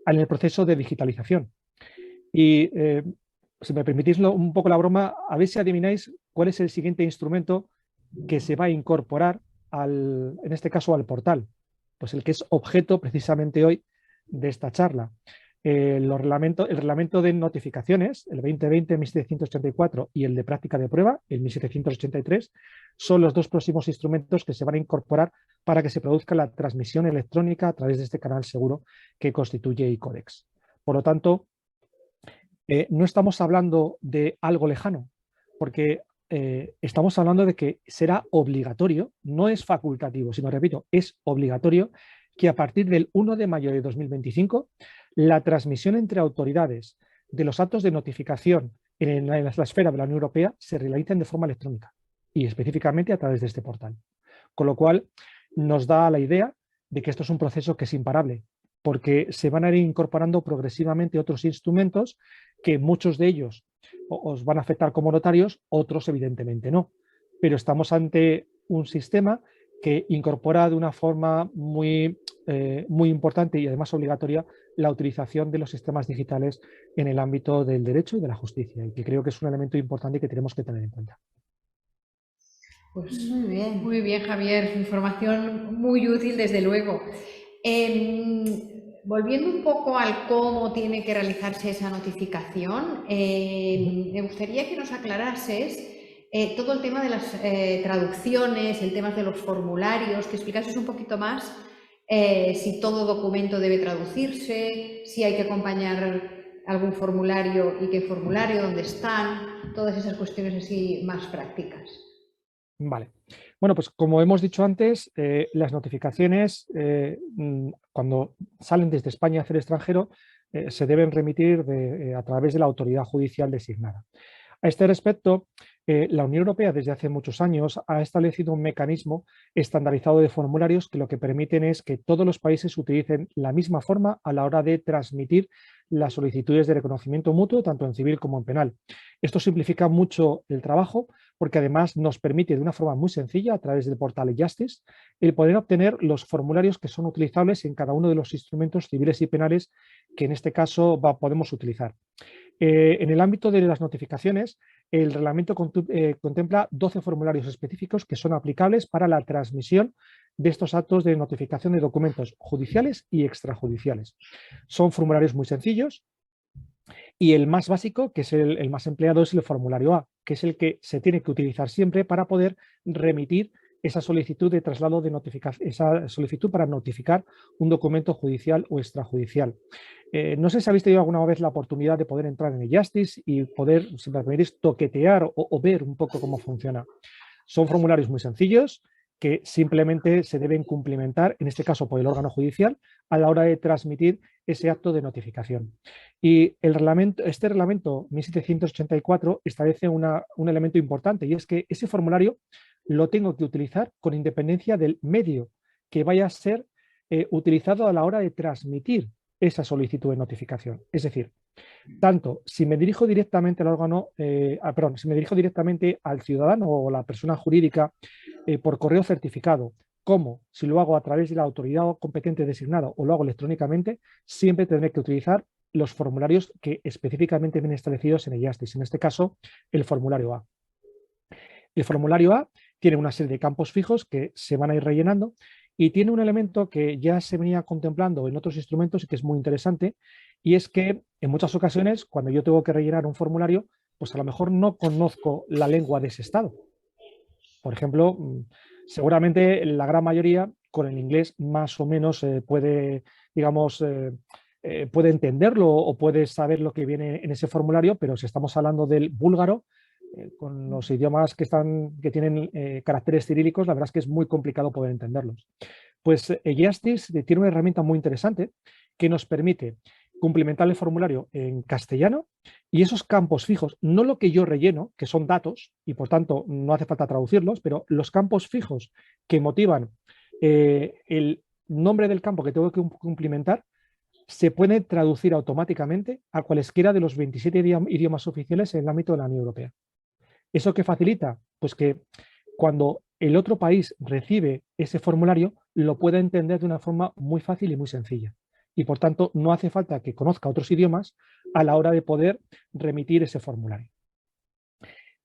en el proceso de digitalización. Y si me permitís un poco la broma, a ver si adivináis cuál es el siguiente instrumento que se va a incorporar, en este caso, al portal. Pues el que es objeto precisamente hoy de esta charla. El reglamento de notificaciones, el 2020-1784 y el de práctica de prueba, el 1783, son los dos próximos instrumentos que se van a incorporar para que se produzca la transmisión electrónica a través de este canal seguro que constituye e-Codex. Por lo tanto, no estamos hablando de algo lejano, porque estamos hablando de que será obligatorio, no es facultativo, sino, repito, es obligatorio que a partir del 1 de mayo de 2025 la transmisión entre autoridades de los actos de notificación en la esfera de la Unión Europea se realicen de forma electrónica y específicamente a través de este portal. Con lo cual nos da la idea de que esto es un proceso que es imparable, porque se van a ir incorporando progresivamente otros instrumentos que muchos de ellos os van a afectar como notarios, otros evidentemente no. Pero estamos ante un sistema que incorpora de una forma muy importante y además obligatoria la utilización de los sistemas digitales en el ámbito del derecho y de la justicia, y que creo que es un elemento importante que tenemos que tener en cuenta. Pues muy bien, Javier, información muy útil desde luego. Volviendo un poco al cómo tiene que realizarse esa notificación, me gustaría que nos aclarases todo el tema de las traducciones, el tema de los formularios, que explicases un poquito más si todo documento debe traducirse, si hay que acompañar algún formulario y qué formulario, dónde están, todas esas cuestiones así más prácticas. Vale. Bueno, pues como hemos dicho antes, las notificaciones cuando salen desde España hacia el extranjero se deben remitir a través de la autoridad judicial designada. A este respecto, la Unión Europea desde hace muchos años ha establecido un mecanismo estandarizado de formularios que lo que permiten es que todos los países utilicen la misma forma a la hora de transmitir las solicitudes de reconocimiento mutuo, tanto en civil como en penal. Esto simplifica mucho el trabajo porque además nos permite de una forma muy sencilla, a través del portal eJustice, el poder obtener los formularios que son utilizables en cada uno de los instrumentos civiles y penales que en este caso podemos utilizar. En el ámbito de las notificaciones, el reglamento contempla 12 formularios específicos que son aplicables para la transmisión de estos actos de notificación de documentos judiciales y extrajudiciales. Son formularios muy sencillos y el más básico, que es el más empleado, es el formulario A, que es el que se tiene que utilizar siempre para poder remitir esa solicitud de traslado de notificación, esa solicitud para notificar un documento judicial o extrajudicial. No sé si habéis tenido alguna vez la oportunidad de poder entrar en eJustice y poder, si me permitís, toquetear o ver un poco cómo funciona. Son formularios muy sencillos que simplemente se deben cumplimentar, en este caso por el órgano judicial, a la hora de transmitir ese acto de notificación. Y este reglamento 1784 establece un elemento importante, y es que ese formulario lo tengo que utilizar con independencia del medio que vaya a ser utilizado a la hora de transmitir esa solicitud de notificación. Es decir, tanto si me dirijo directamente al órgano, si me dirijo directamente al ciudadano o la persona jurídica por correo certificado, como si lo hago a través de la autoridad competente designada o lo hago electrónicamente, siempre tendré que utilizar los formularios que específicamente vienen establecidos en el Justice, en este caso el formulario A. El formulario A tiene una serie de campos fijos que se van a ir rellenando y tiene un elemento que ya se venía contemplando en otros instrumentos y que es muy interesante, y es que en muchas ocasiones cuando yo tengo que rellenar un formulario, pues a lo mejor no conozco la lengua de ese estado. Por ejemplo, seguramente la gran mayoría con el inglés más o menos puede, digamos, puede entenderlo o puede saber lo que viene en ese formulario, pero si estamos hablando del búlgaro, con los idiomas que tienen caracteres cirílicos, la verdad es que es muy complicado poder entenderlos. Pues Justice tiene una herramienta muy interesante que nos permite cumplimentar el formulario en castellano y esos campos fijos, no lo que yo relleno, que son datos y por tanto no hace falta traducirlos, pero los campos fijos que motivan el nombre del campo que tengo que cumplimentar se pueden traducir automáticamente a cualesquiera de los 27 idiomas oficiales en el ámbito de la Unión Europea. ¿Eso qué facilita? Pues que cuando el otro país recibe ese formulario, lo pueda entender de una forma muy fácil y muy sencilla. Y por tanto, no hace falta que conozca otros idiomas a la hora de poder remitir ese formulario.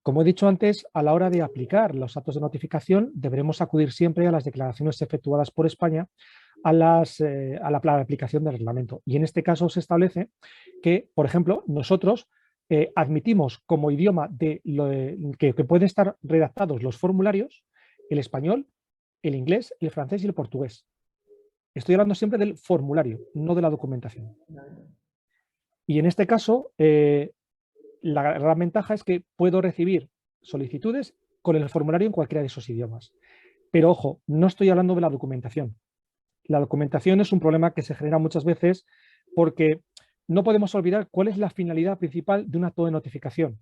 Como he dicho antes, a la hora de aplicar los actos de notificación, deberemos acudir siempre a las declaraciones efectuadas por España a la aplicación del reglamento. Y en este caso se establece que, por ejemplo, nosotros admitimos como idioma que pueden estar redactados los formularios el español, el inglés, el francés y el portugués. Estoy hablando siempre del formulario, no de la documentación. Y en este caso, la gran ventaja es que puedo recibir solicitudes con el formulario en cualquiera de esos idiomas. Pero ojo, no estoy hablando de la documentación. La documentación es un problema que se genera muchas veces porque no podemos olvidar cuál es la finalidad principal de un acto de notificación,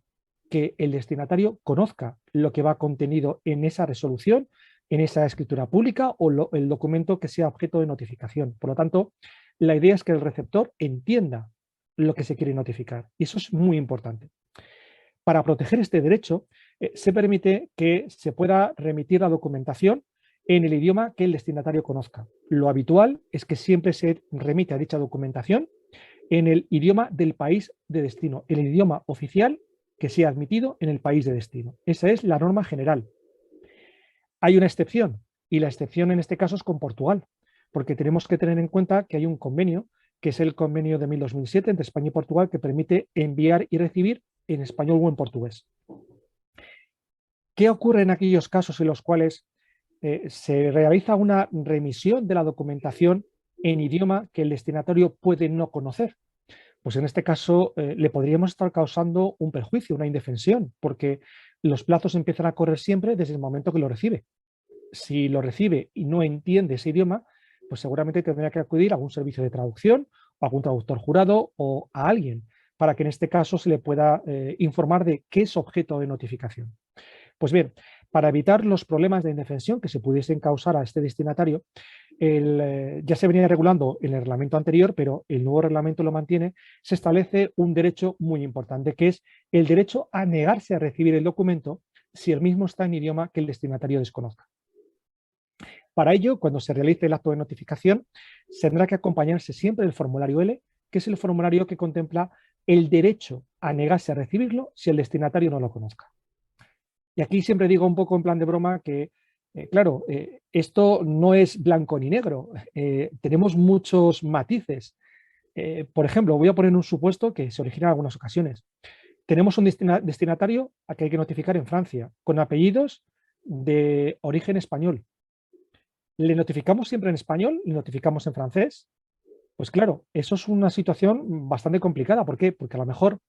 que el destinatario conozca lo que va contenido en esa resolución, en esa escritura pública o el documento que sea objeto de notificación. Por lo tanto, la idea es que el receptor entienda lo que se quiere notificar y eso es muy importante. Para proteger este derecho, se permite que se pueda remitir la documentación en el idioma que el destinatario conozca. Lo habitual es que siempre se remite a dicha documentación en el idioma del país de destino, el idioma oficial que sea admitido en el país de destino. Esa es la norma general. Hay una excepción, y la excepción en este caso es con Portugal, porque tenemos que tener en cuenta que hay un convenio, que es el convenio de 2007 entre España y Portugal, que permite enviar y recibir en español o en portugués. ¿Qué ocurre en aquellos casos en los cuales se realiza una remisión de la documentación en idioma que el destinatario puede no conocer? Pues en este caso le podríamos estar causando un perjuicio, una indefensión, porque los plazos empiezan a correr siempre desde el momento que lo recibe. Si lo recibe y no entiende ese idioma, pues seguramente tendría que acudir a algún servicio de traducción o a algún traductor jurado o a alguien para que en este caso se le pueda informar de qué es objeto de notificación. Pues bien, para evitar los problemas de indefensión que se pudiesen causar a este destinatario, ya se venía regulando en el reglamento anterior, pero el nuevo reglamento lo mantiene, se establece un derecho muy importante, que es el derecho a negarse a recibir el documento si el mismo está en idioma que el destinatario desconozca. Para ello, cuando se realice el acto de notificación, tendrá que acompañarse siempre del formulario L, que es el formulario que contempla el derecho a negarse a recibirlo si el destinatario no lo conozca. Y aquí siempre digo un poco en plan de broma que, claro, esto no es blanco ni negro, tenemos muchos matices. Por ejemplo, voy a poner un supuesto que se origina en algunas ocasiones. Tenemos un destinatario a que hay que notificar en Francia, con apellidos de origen español. ¿Le notificamos siempre en español? ¿Le notificamos en francés? Pues claro, eso es una situación bastante complicada. ¿Por qué? Porque a lo mejor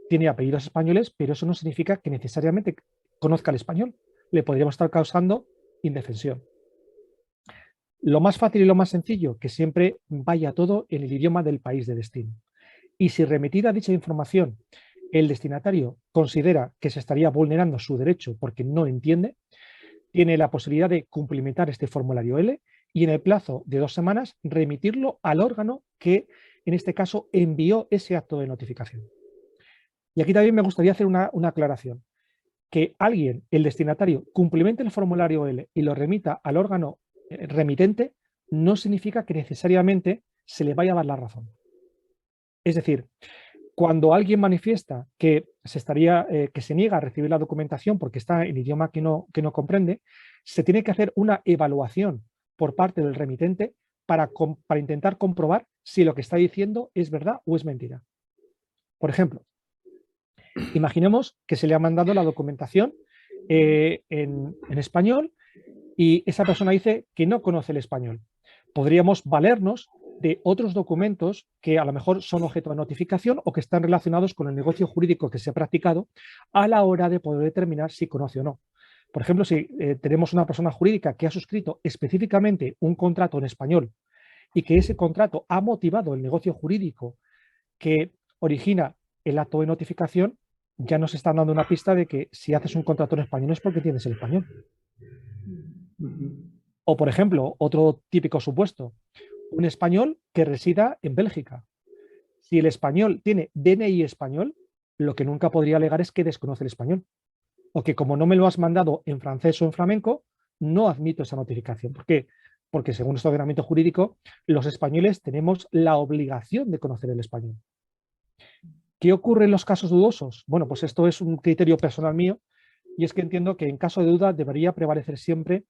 tiene apellidos españoles, pero eso no significa que necesariamente conozca el español. Le podríamos estar causando indefensión. Lo más fácil y lo más sencillo, que siempre vaya todo en el idioma del país de destino. Y si remitida dicha información, el destinatario considera que se estaría vulnerando su derecho porque no entiende, tiene la posibilidad de cumplimentar este formulario L y en el plazo de 2 semanas remitirlo al órgano que en este caso envió ese acto de notificación. Y aquí también me gustaría hacer una aclaración. Que alguien, el destinatario, cumplimente el formulario L y lo remita al órgano remitente no significa que necesariamente se le vaya a dar la razón. Es decir, cuando alguien manifiesta que que se niega a recibir la documentación porque está en idioma que no comprende, se tiene que hacer una evaluación por parte del remitente para intentar comprobar si lo que está diciendo es verdad o es mentira. Por ejemplo, imaginemos que se le ha mandado la documentación en español y esa persona dice que no conoce el español. Podríamos valernos de otros documentos que a lo mejor son objeto de notificación o que están relacionados con el negocio jurídico que se ha practicado a la hora de poder determinar si conoce o no. Por ejemplo, si tenemos una persona jurídica que ha suscrito específicamente un contrato en español y que ese contrato ha motivado el negocio jurídico que origina el acto de notificación, ya nos están dando una pista de que si haces un contrato en español es porque tienes el español. O, por ejemplo, otro típico supuesto, un español que resida en Bélgica. Si el español tiene DNI español, lo que nunca podría alegar es que desconoce el español. O que como no me lo has mandado en francés o en flamenco, no admito esa notificación. ¿Por qué? Porque según nuestro ordenamiento jurídico, los españoles tenemos la obligación de conocer el español. ¿Qué ocurre en los casos dudosos? Bueno, pues esto es un criterio personal mío y es que entiendo que en caso de duda debería prevalecer siempre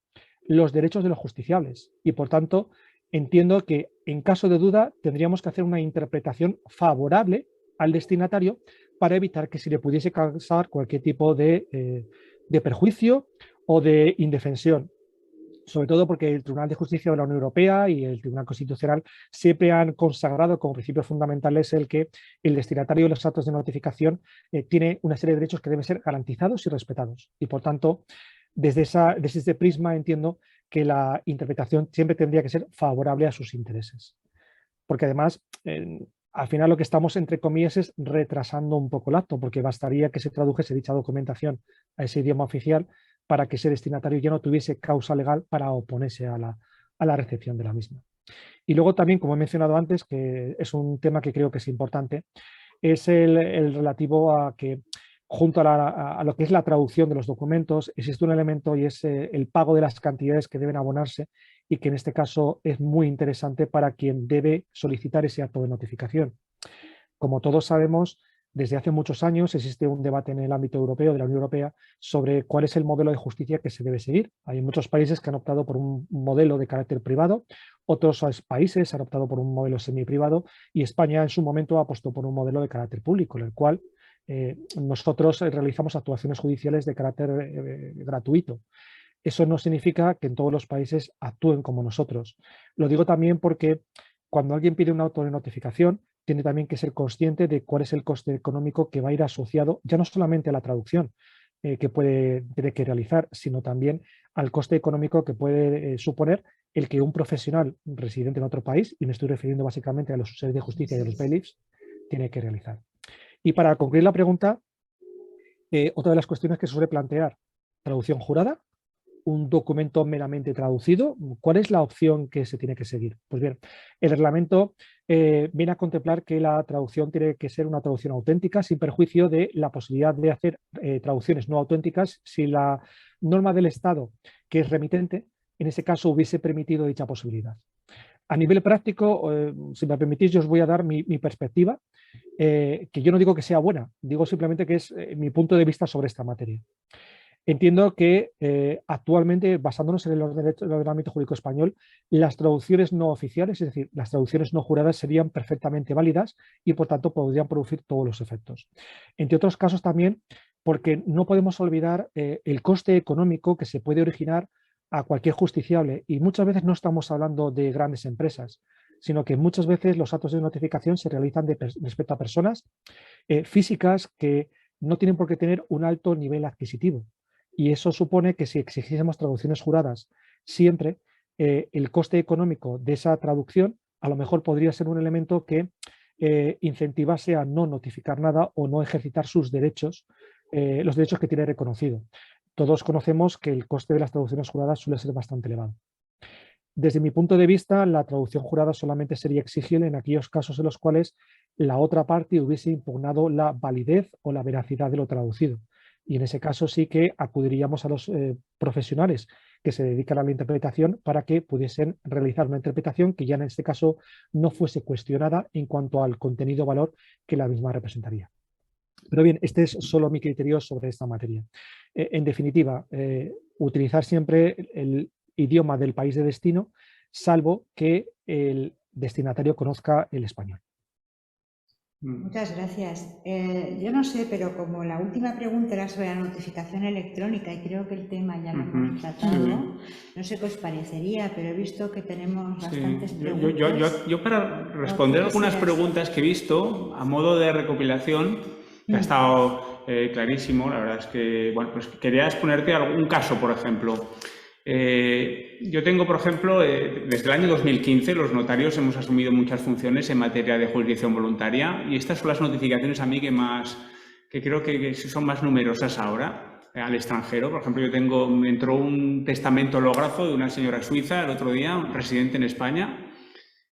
los derechos de los justiciables y, por tanto, entiendo que en caso de duda tendríamos que hacer una interpretación favorable al destinatario para evitar que se le pudiese causar cualquier tipo de perjuicio o de indefensión. Sobre todo porque el Tribunal de Justicia de la Unión Europea y el Tribunal Constitucional siempre han consagrado como principios fundamentales el que el destinatario de los actos de notificación tiene una serie de derechos que deben ser garantizados y respetados. Y por tanto, desde ese prisma entiendo que la interpretación siempre tendría que ser favorable a sus intereses. Porque además, al final lo que estamos, entre comillas, es retrasando un poco el acto, porque bastaría que se tradujese dicha documentación a ese idioma oficial para que ese destinatario ya no tuviese causa legal para oponerse a la recepción de la misma. Y luego también, como he mencionado antes, que es un tema que creo que es importante, es el relativo a que junto a lo que es la traducción de los documentos existe un elemento y es el pago de las cantidades que deben abonarse y que en este caso es muy interesante para quien debe solicitar ese acto de notificación. Como todos sabemos, desde hace muchos años existe un debate en el ámbito europeo, de la Unión Europea, sobre cuál es el modelo de justicia que se debe seguir. Hay muchos países que han optado por un modelo de carácter privado, otros países han optado por un modelo semiprivado y España en su momento apostó por un modelo de carácter público, en el cual nosotros realizamos actuaciones judiciales de carácter gratuito. Eso no significa que en todos los países actúen como nosotros. Lo digo también porque cuando alguien pide un auto de notificación, tiene también que ser consciente de cuál es el coste económico que va a ir asociado ya no solamente a la traducción que puede tener que realizar, sino también al coste económico que puede suponer el que un profesional residente en otro país, y me estoy refiriendo básicamente a los usuarios de justicia y a los bailiffs, tiene que realizar. Y para concluir la pregunta, otra de las cuestiones que se suele plantear, traducción jurada, un documento meramente traducido, ¿cuál es la opción que se tiene que seguir? Pues bien, el reglamento viene a contemplar que la traducción tiene que ser una traducción auténtica, sin perjuicio de la posibilidad de hacer traducciones no auténticas si la norma del Estado, que es remitente, en ese caso hubiese permitido dicha posibilidad. A nivel práctico, si me permitís, yo os voy a dar mi perspectiva, que yo no digo que sea buena, digo simplemente que es mi punto de vista sobre esta materia. Entiendo que actualmente, basándonos en el ordenamiento jurídico español, las traducciones no oficiales, es decir, las traducciones no juradas serían perfectamente válidas y por tanto podrían producir todos los efectos. Entre otros casos también porque no podemos olvidar el coste económico que se puede originar a cualquier justiciable y muchas veces no estamos hablando de grandes empresas, sino que muchas veces los actos de notificación se realizan respecto a personas físicas que no tienen por qué tener un alto nivel adquisitivo. Y eso supone que si exigiésemos traducciones juradas siempre, el coste económico de esa traducción a lo mejor podría ser un elemento que incentivase a no notificar nada o no ejercitar sus derechos, los derechos que tiene reconocido. Todos conocemos que el coste de las traducciones juradas suele ser bastante elevado. Desde mi punto de vista, la traducción jurada solamente sería exigible en aquellos casos en los cuales la otra parte hubiese impugnado la validez o la veracidad de lo traducido. Y en ese caso sí que acudiríamos a los profesionales que se dedican a la interpretación para que pudiesen realizar una interpretación que ya en este caso no fuese cuestionada en cuanto al contenido o valor que la misma representaría. Pero bien, este es solo mi criterio sobre esta materia. En definitiva, utilizar siempre el idioma del país de destino, salvo que el destinatario conozca el español. Muchas gracias. Yo no sé, pero como la última pregunta era sobre la notificación electrónica y creo que el tema ya lo hemos tratado, no sé qué os parecería, pero he visto que tenemos bastantes preguntas. Yo para responder algunas preguntas que he visto, a modo de recopilación, que ha estado clarísimo, la verdad es que, bueno, pues quería exponerte algún caso, por ejemplo. Yo tengo, por ejemplo, desde el año 2015 los notarios hemos asumido muchas funciones en materia de jurisdicción voluntaria y estas son las notificaciones a mí que creo que son más numerosas ahora al extranjero. Por ejemplo, me entró un testamento hológrafo de una señora suiza el otro día, residente en España,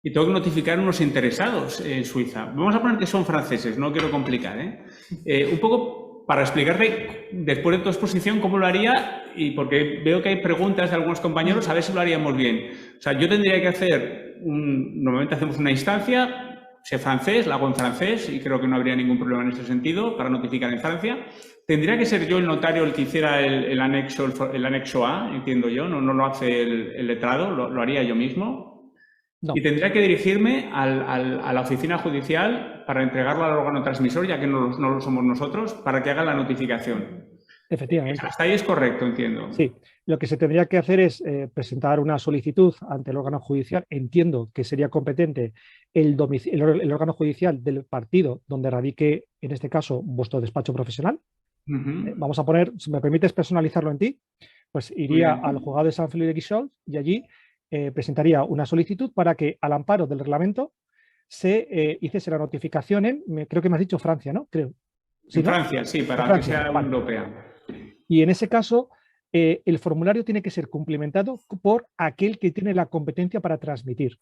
y tengo que notificar a unos interesados en Suiza. Vamos a poner que son franceses, no quiero complicar, un poco para explicarte, después de tu exposición, cómo lo haría, y porque veo que hay preguntas de algunos compañeros, a ver si lo haríamos bien. O sea, yo tendría que hacer, normalmente hacemos una instancia, sé francés, la hago en francés, y creo que no habría ningún problema en ese sentido, para notificar en Francia. Tendría que ser yo el notario el que hiciera el anexo A, entiendo yo, no lo hace el letrado, lo haría yo mismo. No. Y tendría que dirigirme a la oficina judicial para entregarlo al órgano transmisor, ya que no lo somos nosotros, para que haga la notificación. Efectivamente. Hasta ahí es correcto, entiendo. Sí, lo que se tendría que hacer es presentar una solicitud ante el órgano judicial. Entiendo que sería competente el órgano judicial del partido donde radique, en este caso, vuestro despacho profesional. Vamos a poner, si me permites personalizarlo en ti, pues iría al juzgado de San Feliu de Guíxols y allí presentaría una solicitud para que, al amparo del reglamento, se hiciese la notificación en, creo que me has dicho Francia, ¿no? Creo. ¿Sí, en Francia, sí, para Francia, que sea vale. Europea. Y en ese caso, el formulario tiene que ser cumplimentado por aquel que tiene la competencia para transmitir.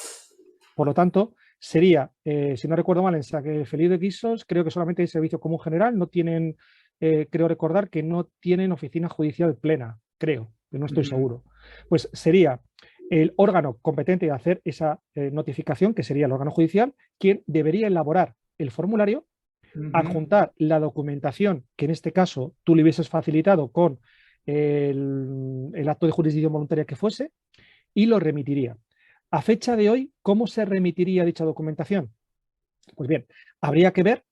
Por lo tanto, sería, si no recuerdo mal, en San Feliu de Guíxols, creo que solamente hay servicio común general, no tienen, creo recordar que no tienen oficina judicial plena, creo, que no estoy seguro. Pues sería el órgano competente de hacer esa notificación, que sería el órgano judicial, quien debería elaborar el formulario, adjuntar la documentación que en este caso tú le hubieses facilitado con el acto de jurisdicción voluntaria que fuese y lo remitiría. A fecha de hoy, ¿cómo se remitiría dicha documentación? Pues bien, habría que ver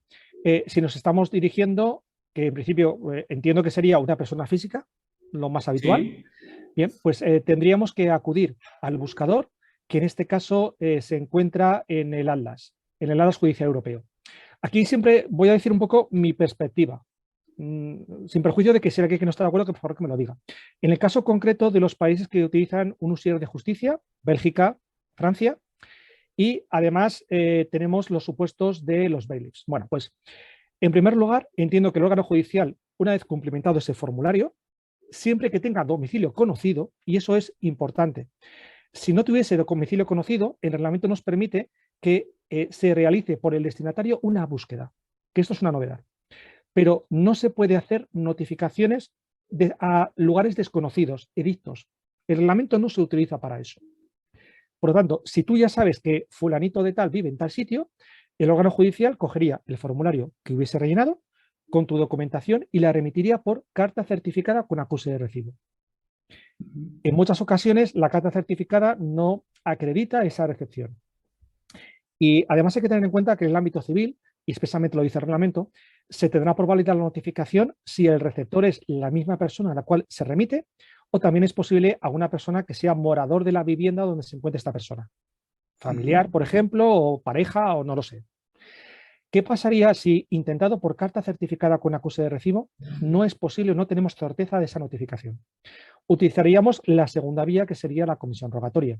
si nos estamos dirigiendo, que en principio entiendo que sería una persona física, lo más habitual. Sí. Bien, pues tendríamos que acudir al buscador, que en este caso se encuentra en el Atlas Judicial Europeo. Aquí siempre voy a decir un poco mi perspectiva, sin perjuicio de que si alguien que no está de acuerdo, que por favor que me lo diga. En el caso concreto de los países que utilizan un usuario de justicia, Bélgica, Francia, y además tenemos los supuestos de los bailiffs. Bueno, pues en primer lugar, entiendo que el órgano judicial, una vez cumplimentado ese formulario, siempre que tenga domicilio conocido, y eso es importante. Si no tuviese domicilio conocido, el reglamento nos permite que se realice por el destinatario una búsqueda, que esto es una novedad. Pero no se puede hacer notificaciones a lugares desconocidos, edictos. El reglamento no se utiliza para eso. Por lo tanto, si tú ya sabes que fulanito de tal vive en tal sitio, el órgano judicial cogería el formulario que hubiese rellenado con tu documentación y la remitiría por carta certificada con acuse de recibo. En muchas ocasiones la carta certificada no acredita esa recepción. Y además hay que tener en cuenta que en el ámbito civil, y expresamente lo dice el reglamento, se tendrá por válida la notificación si el receptor es la misma persona a la cual se remite o también es posible a una persona que sea morador de la vivienda donde se encuentre esta persona. Familiar, por ejemplo, o pareja, o no lo sé. ¿Qué pasaría si, intentado por carta certificada con acuse de recibo, no es posible o no tenemos certeza de esa notificación? Utilizaríamos la segunda vía, que sería la comisión rogatoria.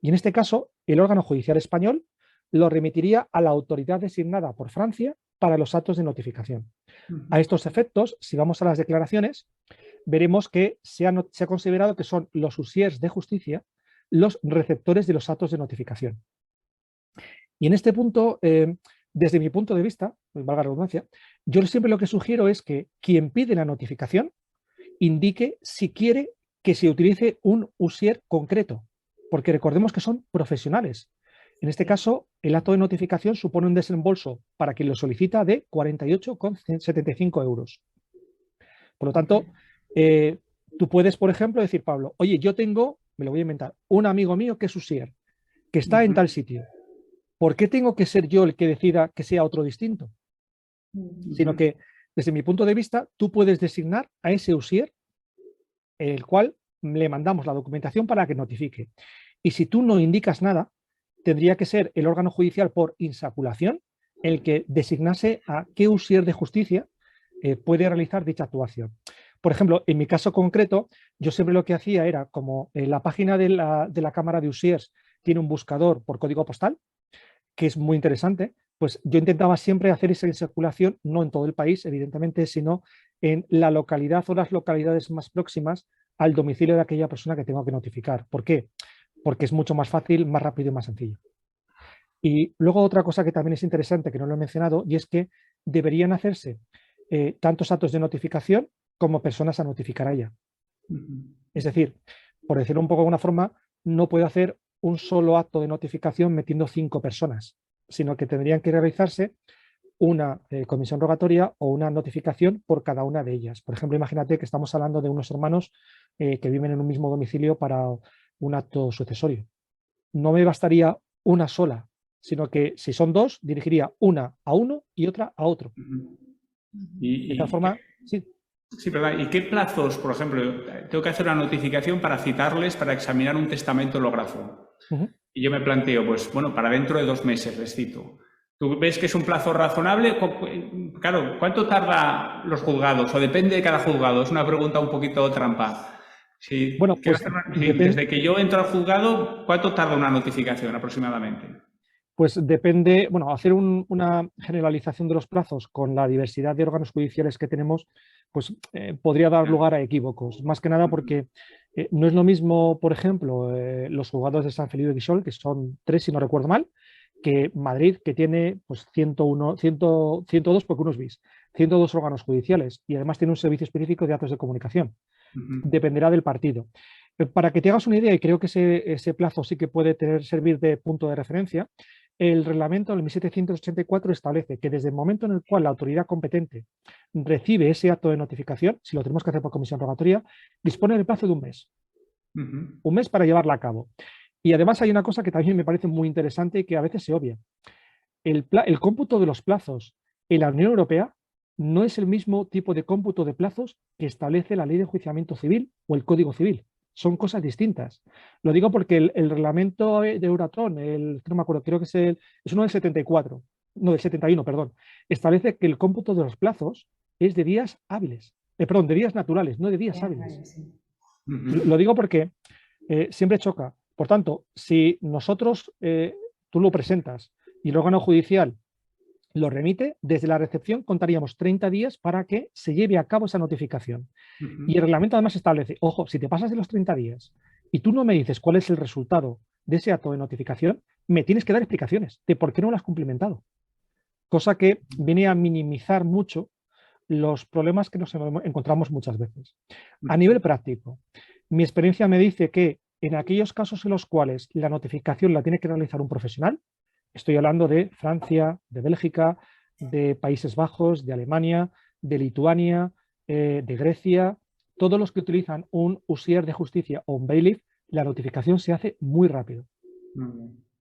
Y en este caso, el órgano judicial español lo remitiría a la autoridad designada por Francia para los actos de notificación. A estos efectos, si vamos a las declaraciones, veremos que se ha considerado que son los usiers de justicia los receptores de los actos de notificación. Y en este punto, desde mi punto de vista, valga la redundancia, yo siempre lo que sugiero es que quien pide la notificación indique si quiere que se utilice un usier concreto, porque recordemos que son profesionales. En este caso, el acto de notificación supone un desembolso para quien lo solicita de 48,75 euros. Por lo tanto, tú puedes, por ejemplo, decir, Pablo, oye, yo tengo, me lo voy a inventar, un amigo mío que es usier, que está en tal sitio. ¿Por qué tengo que ser yo el que decida que sea otro distinto? Sino que, desde mi punto de vista, tú puedes designar a ese usier, el cual le mandamos la documentación para que notifique. Y si tú no indicas nada, tendría que ser el órgano judicial por insaculación el que designase a qué usier de justicia puede realizar dicha actuación. Por ejemplo, en mi caso concreto, yo siempre lo que hacía era, como la página de la Cámara de Usiers tiene un buscador por código postal, que es muy interesante, pues yo intentaba siempre hacer esa insaculación, no en todo el país, evidentemente, sino en la localidad o las localidades más próximas al domicilio de aquella persona que tengo que notificar. ¿Por qué? Porque es mucho más fácil, más rápido y más sencillo. Y luego otra cosa que también es interesante, que no lo he mencionado, y es que deberían hacerse tantos actos de notificación como personas a notificar a ella. Es decir, por decirlo un poco de alguna forma, no puedo hacer un solo acto de notificación metiendo 5 personas, sino que tendrían que realizarse una comisión rogatoria o una notificación por cada una de ellas. Por ejemplo, imagínate que estamos hablando de unos hermanos que viven en un mismo domicilio para un acto sucesorio. No me bastaría una sola, sino que si son 2, dirigiría una a uno y otra a otro. De tal forma, sí. Sí, ¿verdad? ¿Y qué plazos, por ejemplo, tengo que hacer una notificación para citarles para examinar un testamento hológrafo? Y yo me planteo, pues bueno, para dentro de 2 meses les cito. ¿Tú ves que es un plazo razonable? Claro, ¿cuánto tarda los juzgados? ¿O depende de cada juzgado? Es una pregunta un poquito trampa. Sí, bueno, pues, desde que yo entro al juzgado, ¿cuánto tarda una notificación aproximadamente? Pues depende, bueno, hacer una generalización de los plazos con la diversidad de órganos judiciales que tenemos, pues podría dar lugar a equívocos. Más que nada porque no es lo mismo, por ejemplo, los juzgados de San Feliu de Guíxols, que son 3, si no recuerdo mal, que Madrid, que tiene pues 102, porque uno es bis, 102 órganos judiciales y además tiene un servicio específico de actos de comunicación. Dependerá del partido. Para que te hagas una idea, y creo que ese plazo sí que puede servir de punto de referencia, el reglamento del 1784 establece que desde el momento en el cual la autoridad competente recibe ese acto de notificación, si lo tenemos que hacer por comisión rogatoria, dispone del plazo de 1 mes. Un mes para llevarla a cabo. Y además hay una cosa que también me parece muy interesante y que a veces se obvia. El cómputo de los plazos en la Unión Europea no es el mismo tipo de cómputo de plazos que establece la Ley de Enjuiciamiento Civil o el Código Civil. Son cosas distintas. Lo digo porque el reglamento de Euratom, no me acuerdo, creo que es uno del 74, no, del 71, perdón, establece que el cómputo de los plazos es de días hábiles, perdón, de días naturales, no de días hábiles. Sí. Lo digo porque siempre choca. Por tanto, si nosotros, tú lo presentas y el órgano judicial lo remite, desde la recepción contaríamos 30 días para que se lleve a cabo esa notificación. Y el reglamento además establece, ojo, si te pasas de los 30 días y tú no me dices cuál es el resultado de ese acto de notificación, me tienes que dar explicaciones de por qué no lo has cumplimentado. Cosa que viene a minimizar mucho los problemas que nos encontramos muchas veces. A nivel práctico, mi experiencia me dice que en aquellos casos en los cuales la notificación la tiene que realizar un profesional, estoy hablando de Francia, de Bélgica, de Países Bajos, de Alemania, de Lituania, de Grecia, todos los que utilizan un usier de justicia o un bailiff, la notificación se hace muy rápido.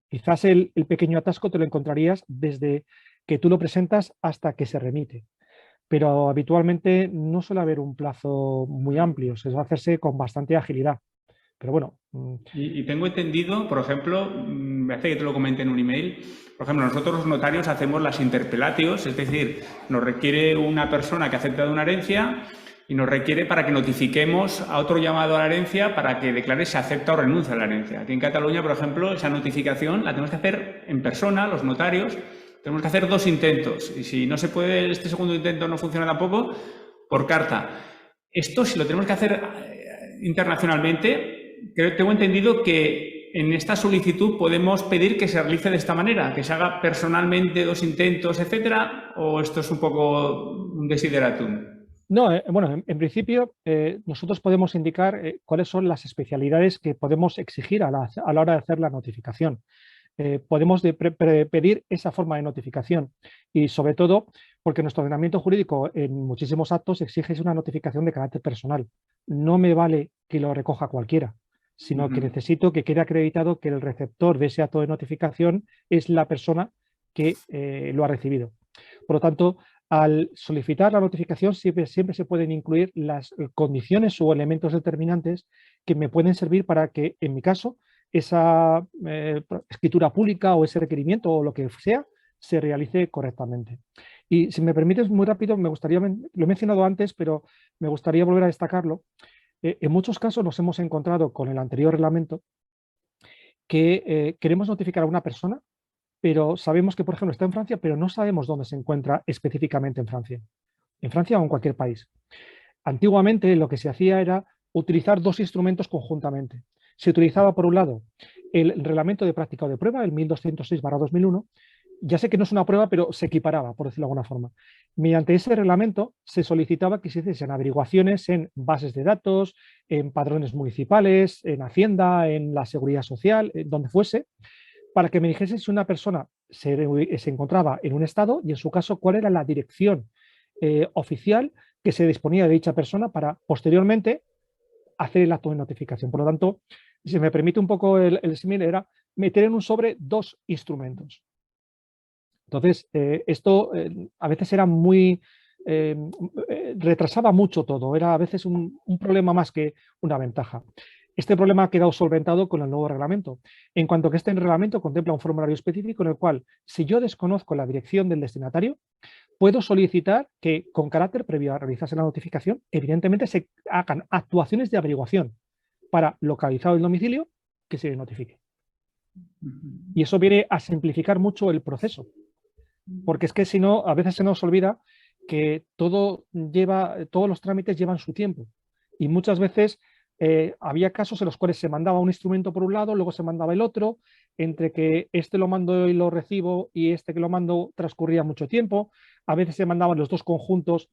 Quizás el pequeño atasco te lo encontrarías desde que tú lo presentas hasta que se remite. Pero habitualmente no suele haber un plazo muy amplio, se va a hacerse con bastante agilidad. Pero bueno. Y tengo entendido, por ejemplo, me hace que te lo comenté en un email, por ejemplo, nosotros los notarios hacemos las interpelatios, es decir, nos requiere una persona que ha aceptado una herencia y nos requiere para que notifiquemos a otro llamado a la herencia para que declare si acepta o renuncia a la herencia. Aquí en Cataluña, por ejemplo, esa notificación la tenemos que hacer en persona, los notarios, tenemos que hacer 2 intentos y si no se puede, este segundo intento no funciona tampoco, por carta. Esto, si lo tenemos que hacer internacionalmente, tengo entendido que en esta solicitud podemos pedir que se realice de esta manera, que se haga personalmente 2 intentos, etcétera, o esto es un poco un desideratum. No, bueno, en principio nosotros podemos indicar cuáles son las especialidades que podemos exigir a la hora de hacer la notificación. Podemos pedir esa forma de notificación y sobre todo porque nuestro ordenamiento jurídico en muchísimos actos exige una notificación de carácter personal. No me vale que lo recoja cualquiera, sino que necesito que quede acreditado que el receptor de ese acto de notificación es la persona que lo ha recibido. Por lo tanto, al solicitar la notificación siempre se pueden incluir las condiciones o elementos determinantes que me pueden servir para que, en mi caso, esa escritura pública o ese requerimiento o lo que sea se realice correctamente. Y si me permites, muy rápido, me gustaría, lo he mencionado antes, pero me gustaría volver a destacarlo. En muchos casos nos hemos encontrado con el anterior reglamento que queremos notificar a una persona, pero sabemos que, por ejemplo, está en Francia, pero no sabemos dónde se encuentra específicamente en Francia o en cualquier país. Antiguamente lo que se hacía era utilizar dos instrumentos conjuntamente. Se utilizaba, por un lado, el reglamento de práctica o de prueba, el 1206/2001. Ya sé que no es una prueba, pero se equiparaba, por decirlo de alguna forma. Mediante ese reglamento se solicitaba que se hiciesen averiguaciones en bases de datos, en padrones municipales, en Hacienda, en la Seguridad Social, donde fuese, para que me dijese si una persona se encontraba en un estado y, en su caso, cuál era la dirección oficial que se disponía de dicha persona para, posteriormente, hacer el acto de notificación. Por lo tanto, si me permite un poco el símil, era meter en un sobre dos instrumentos. Entonces, esto a veces era muy... retrasaba mucho todo, era a veces un problema más que una ventaja. Este problema ha quedado solventado con el nuevo reglamento, en cuanto que este reglamento contempla un formulario específico en el cual, si yo desconozco la dirección del destinatario, puedo solicitar que, con carácter previo a realizarse la notificación, evidentemente se hagan actuaciones de averiguación para, localizado el domicilio, que se notifique. Y eso viene a simplificar mucho el proceso, porque es que si no, a veces se nos olvida que todos los trámites llevan su tiempo y muchas veces había casos en los cuales se mandaba un instrumento por un lado, luego se mandaba el otro, entre que este lo mando y lo recibo y este que lo mando transcurría mucho tiempo, a veces se mandaban los dos conjuntos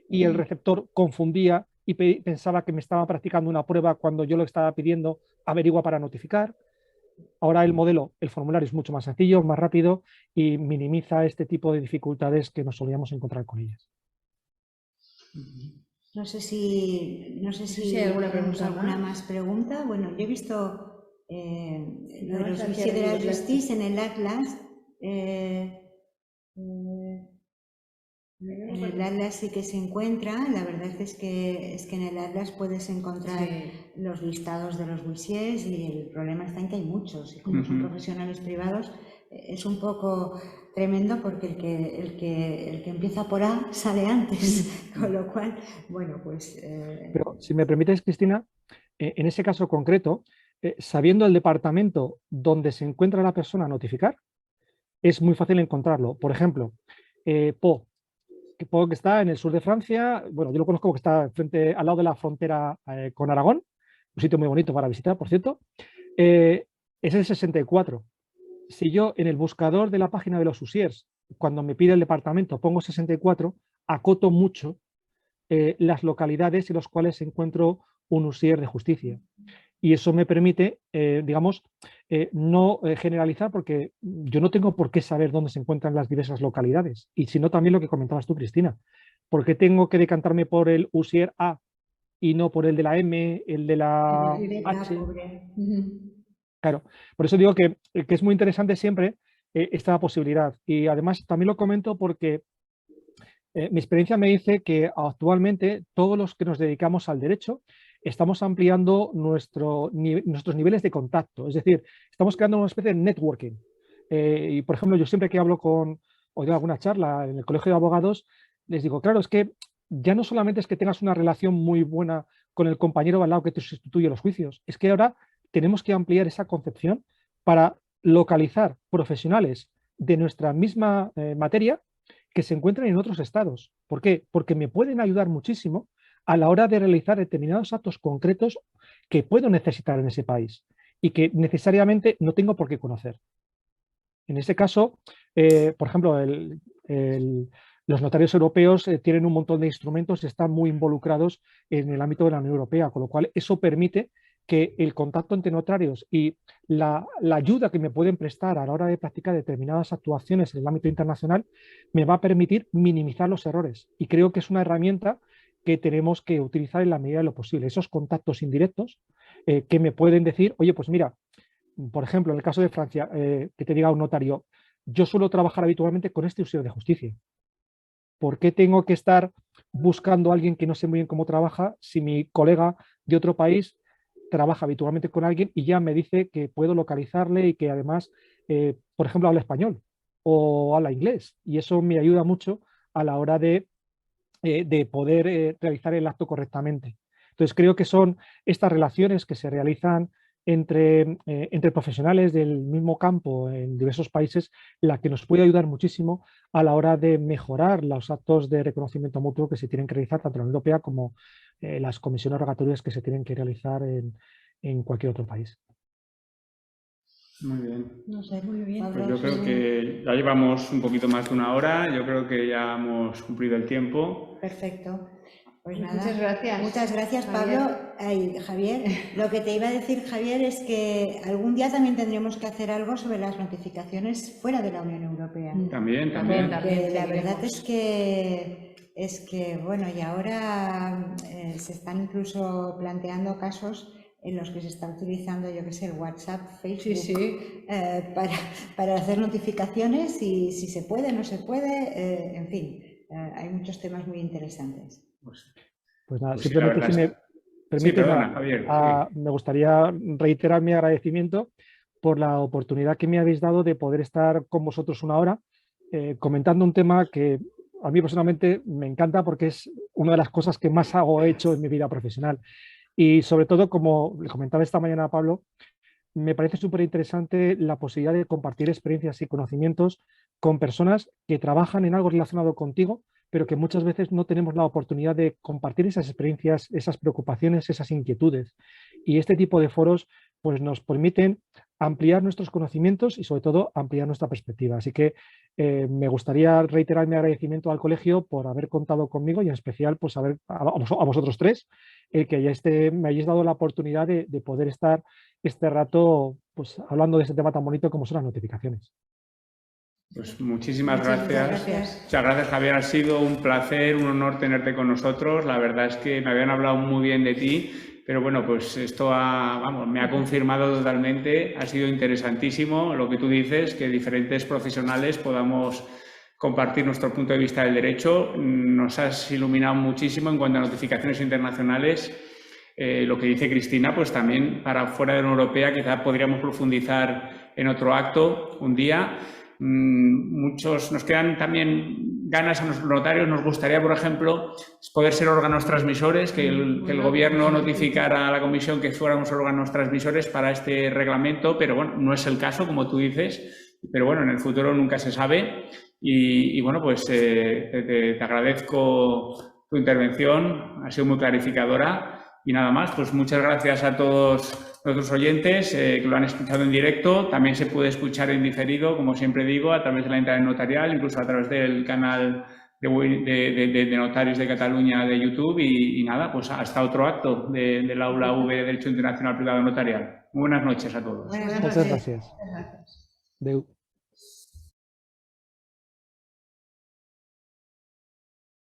y el receptor confundía y pensaba que me estaba practicando una prueba cuando yo lo estaba pidiendo averigua para notificar. Ahora el modelo, el formulario es mucho más sencillo, más rápido y minimiza este tipo de dificultades que nos solíamos encontrar con ellas. No sé si hay alguna tenemos pregunta alguna más pregunta. Bueno, yo he visto lo de los huissiers de la Justice en el Atlas. En el Atlas sí que se encuentra. La verdad es que en el Atlas puedes encontrar los listados de los huissiers y el problema está en que hay muchos. Y como son profesionales privados, es un poco tremendo porque el que empieza por A sale antes, con lo cual, bueno, pues... Pero si me permites, Cristina, en ese caso concreto, sabiendo el departamento donde se encuentra la persona a notificar, es muy fácil encontrarlo. Por ejemplo, Pau, que está en el sur de Francia, bueno, yo lo conozco porque está al lado de la frontera con Aragón, un sitio muy bonito para visitar, por cierto, es el 64. Si yo en el buscador de la página de los huissiers, cuando me pide el departamento, pongo 64, acoto mucho las localidades en las cuales encuentro un huissier de justicia. Y eso me permite, digamos, no generalizar, porque yo no tengo por qué saber dónde se encuentran las diversas localidades. Y sino también lo que comentabas tú, Cristina. ¿Por qué tengo que decantarme por el huissier A y no por el de la M, el de la H? Claro, por eso digo que es muy interesante siempre esta posibilidad. Y además también lo comento porque mi experiencia me dice que actualmente todos los que nos dedicamos al derecho estamos ampliando nuestros niveles de contacto. Es decir, estamos creando una especie de networking. Y, por ejemplo, yo siempre que hablo o doy alguna charla en el colegio de abogados, les digo, claro, es que ya no solamente es que tengas una relación muy buena con el compañero al lado que te sustituye los juicios, es que ahora tenemos que ampliar esa concepción para localizar profesionales de nuestra misma materia que se encuentran en otros estados. ¿Por qué? Porque me pueden ayudar muchísimo a la hora de realizar determinados actos concretos que puedo necesitar en ese país y que necesariamente no tengo por qué conocer. En ese caso, por ejemplo, Los notarios europeos tienen un montón de instrumentos y están muy involucrados en el ámbito de la Unión Europea, con lo cual eso permite que el contacto entre notarios y la ayuda que me pueden prestar a la hora de practicar determinadas actuaciones en el ámbito internacional me va a permitir minimizar los errores. Y creo que es una herramienta que tenemos que utilizar en la medida de lo posible. Esos contactos indirectos que me pueden decir, oye, pues mira, por ejemplo, en el caso de Francia, que te diga un notario, yo suelo trabajar habitualmente con este usuario de justicia. ¿Por qué tengo que estar buscando a alguien que no sé muy bien cómo trabaja si mi colega de otro país trabaja habitualmente con alguien y ya me dice que puedo localizarle y que además, por ejemplo, habla español o habla inglés? Y eso me ayuda mucho a la hora de poder realizar el acto correctamente. Entonces, creo que son estas relaciones que se realizan entre profesionales del mismo campo en diversos países la que nos puede ayudar muchísimo a la hora de mejorar los actos de reconocimiento mutuo que se tienen que realizar tanto en la Unión Europea como las comisiones rogatorias que se tienen que realizar en cualquier otro país. Muy bien. No sé, muy bien. Pues yo creo que ya llevamos un poquito más de una hora, yo creo que ya hemos cumplido el tiempo. Perfecto. Pues nada, muchas gracias. Muchas gracias, Javier. Pablo. Ay, Javier, lo que te iba a decir, Javier, es que algún día también tendremos que hacer algo sobre las notificaciones fuera de la Unión Europea. También. También La verdad seguiremos. es que, bueno, y ahora se están incluso planteando casos en los que se está utilizando, yo qué sé, el WhatsApp, Facebook, Sí. para hacer notificaciones y si se puede, no se puede, en fin, hay muchos temas muy interesantes. Pues nada, Pues simplemente sí, si me permite, perdona, Javier, me gustaría reiterar mi agradecimiento por la oportunidad que me habéis dado de poder estar con vosotros una hora comentando un tema que a mí personalmente me encanta porque es una de las cosas que más he hecho en mi vida profesional. Y sobre todo, como le comentaba esta mañana a Pablo, me parece súper interesante la posibilidad de compartir experiencias y conocimientos con personas que trabajan en algo relacionado contigo, pero que muchas veces no tenemos la oportunidad de compartir esas experiencias, esas preocupaciones, esas inquietudes. Y este tipo de foros pues, nos permiten ampliar nuestros conocimientos y sobre todo ampliar nuestra perspectiva. Así que me gustaría reiterar mi agradecimiento al colegio por haber contado conmigo y en especial pues, a vosotros tres, el que me hayáis dado la oportunidad de poder estar este rato pues, hablando de este tema tan bonito como son las notificaciones. Pues muchísimas gracias. Muchas gracias, Javier. Ha sido un placer, un honor tenerte con nosotros. La verdad es que me habían hablado muy bien de ti, pero bueno, pues esto me ha confirmado totalmente. Ha sido interesantísimo lo que tú dices, que diferentes profesionales podamos compartir nuestro punto de vista del derecho. Nos has iluminado muchísimo en cuanto a notificaciones internacionales. Lo que dice Cristina, pues también para fuera de la Unión Europea quizá podríamos profundizar en otro acto un día. Nos quedan también ganas a los notarios. Nos gustaría, por ejemplo, poder ser órganos transmisores, que el gobierno notificara a la comisión que fuéramos órganos transmisores para este reglamento, pero bueno, no es el caso, como tú dices, pero bueno, en el futuro nunca se sabe. Y bueno, pues te agradezco tu intervención, ha sido muy clarificadora. Y nada más, pues muchas gracias a todos nuestros oyentes que lo han escuchado en directo. También se puede escuchar en diferido, como siempre digo, a través de la internet notarial, incluso a través del canal de Notarios de Cataluña de YouTube. Y nada, pues hasta otro acto del Aula V de Derecho Internacional Privado Notarial. Muy buenas noches a todos. Buenas Muchas noches. gracias. Adeu.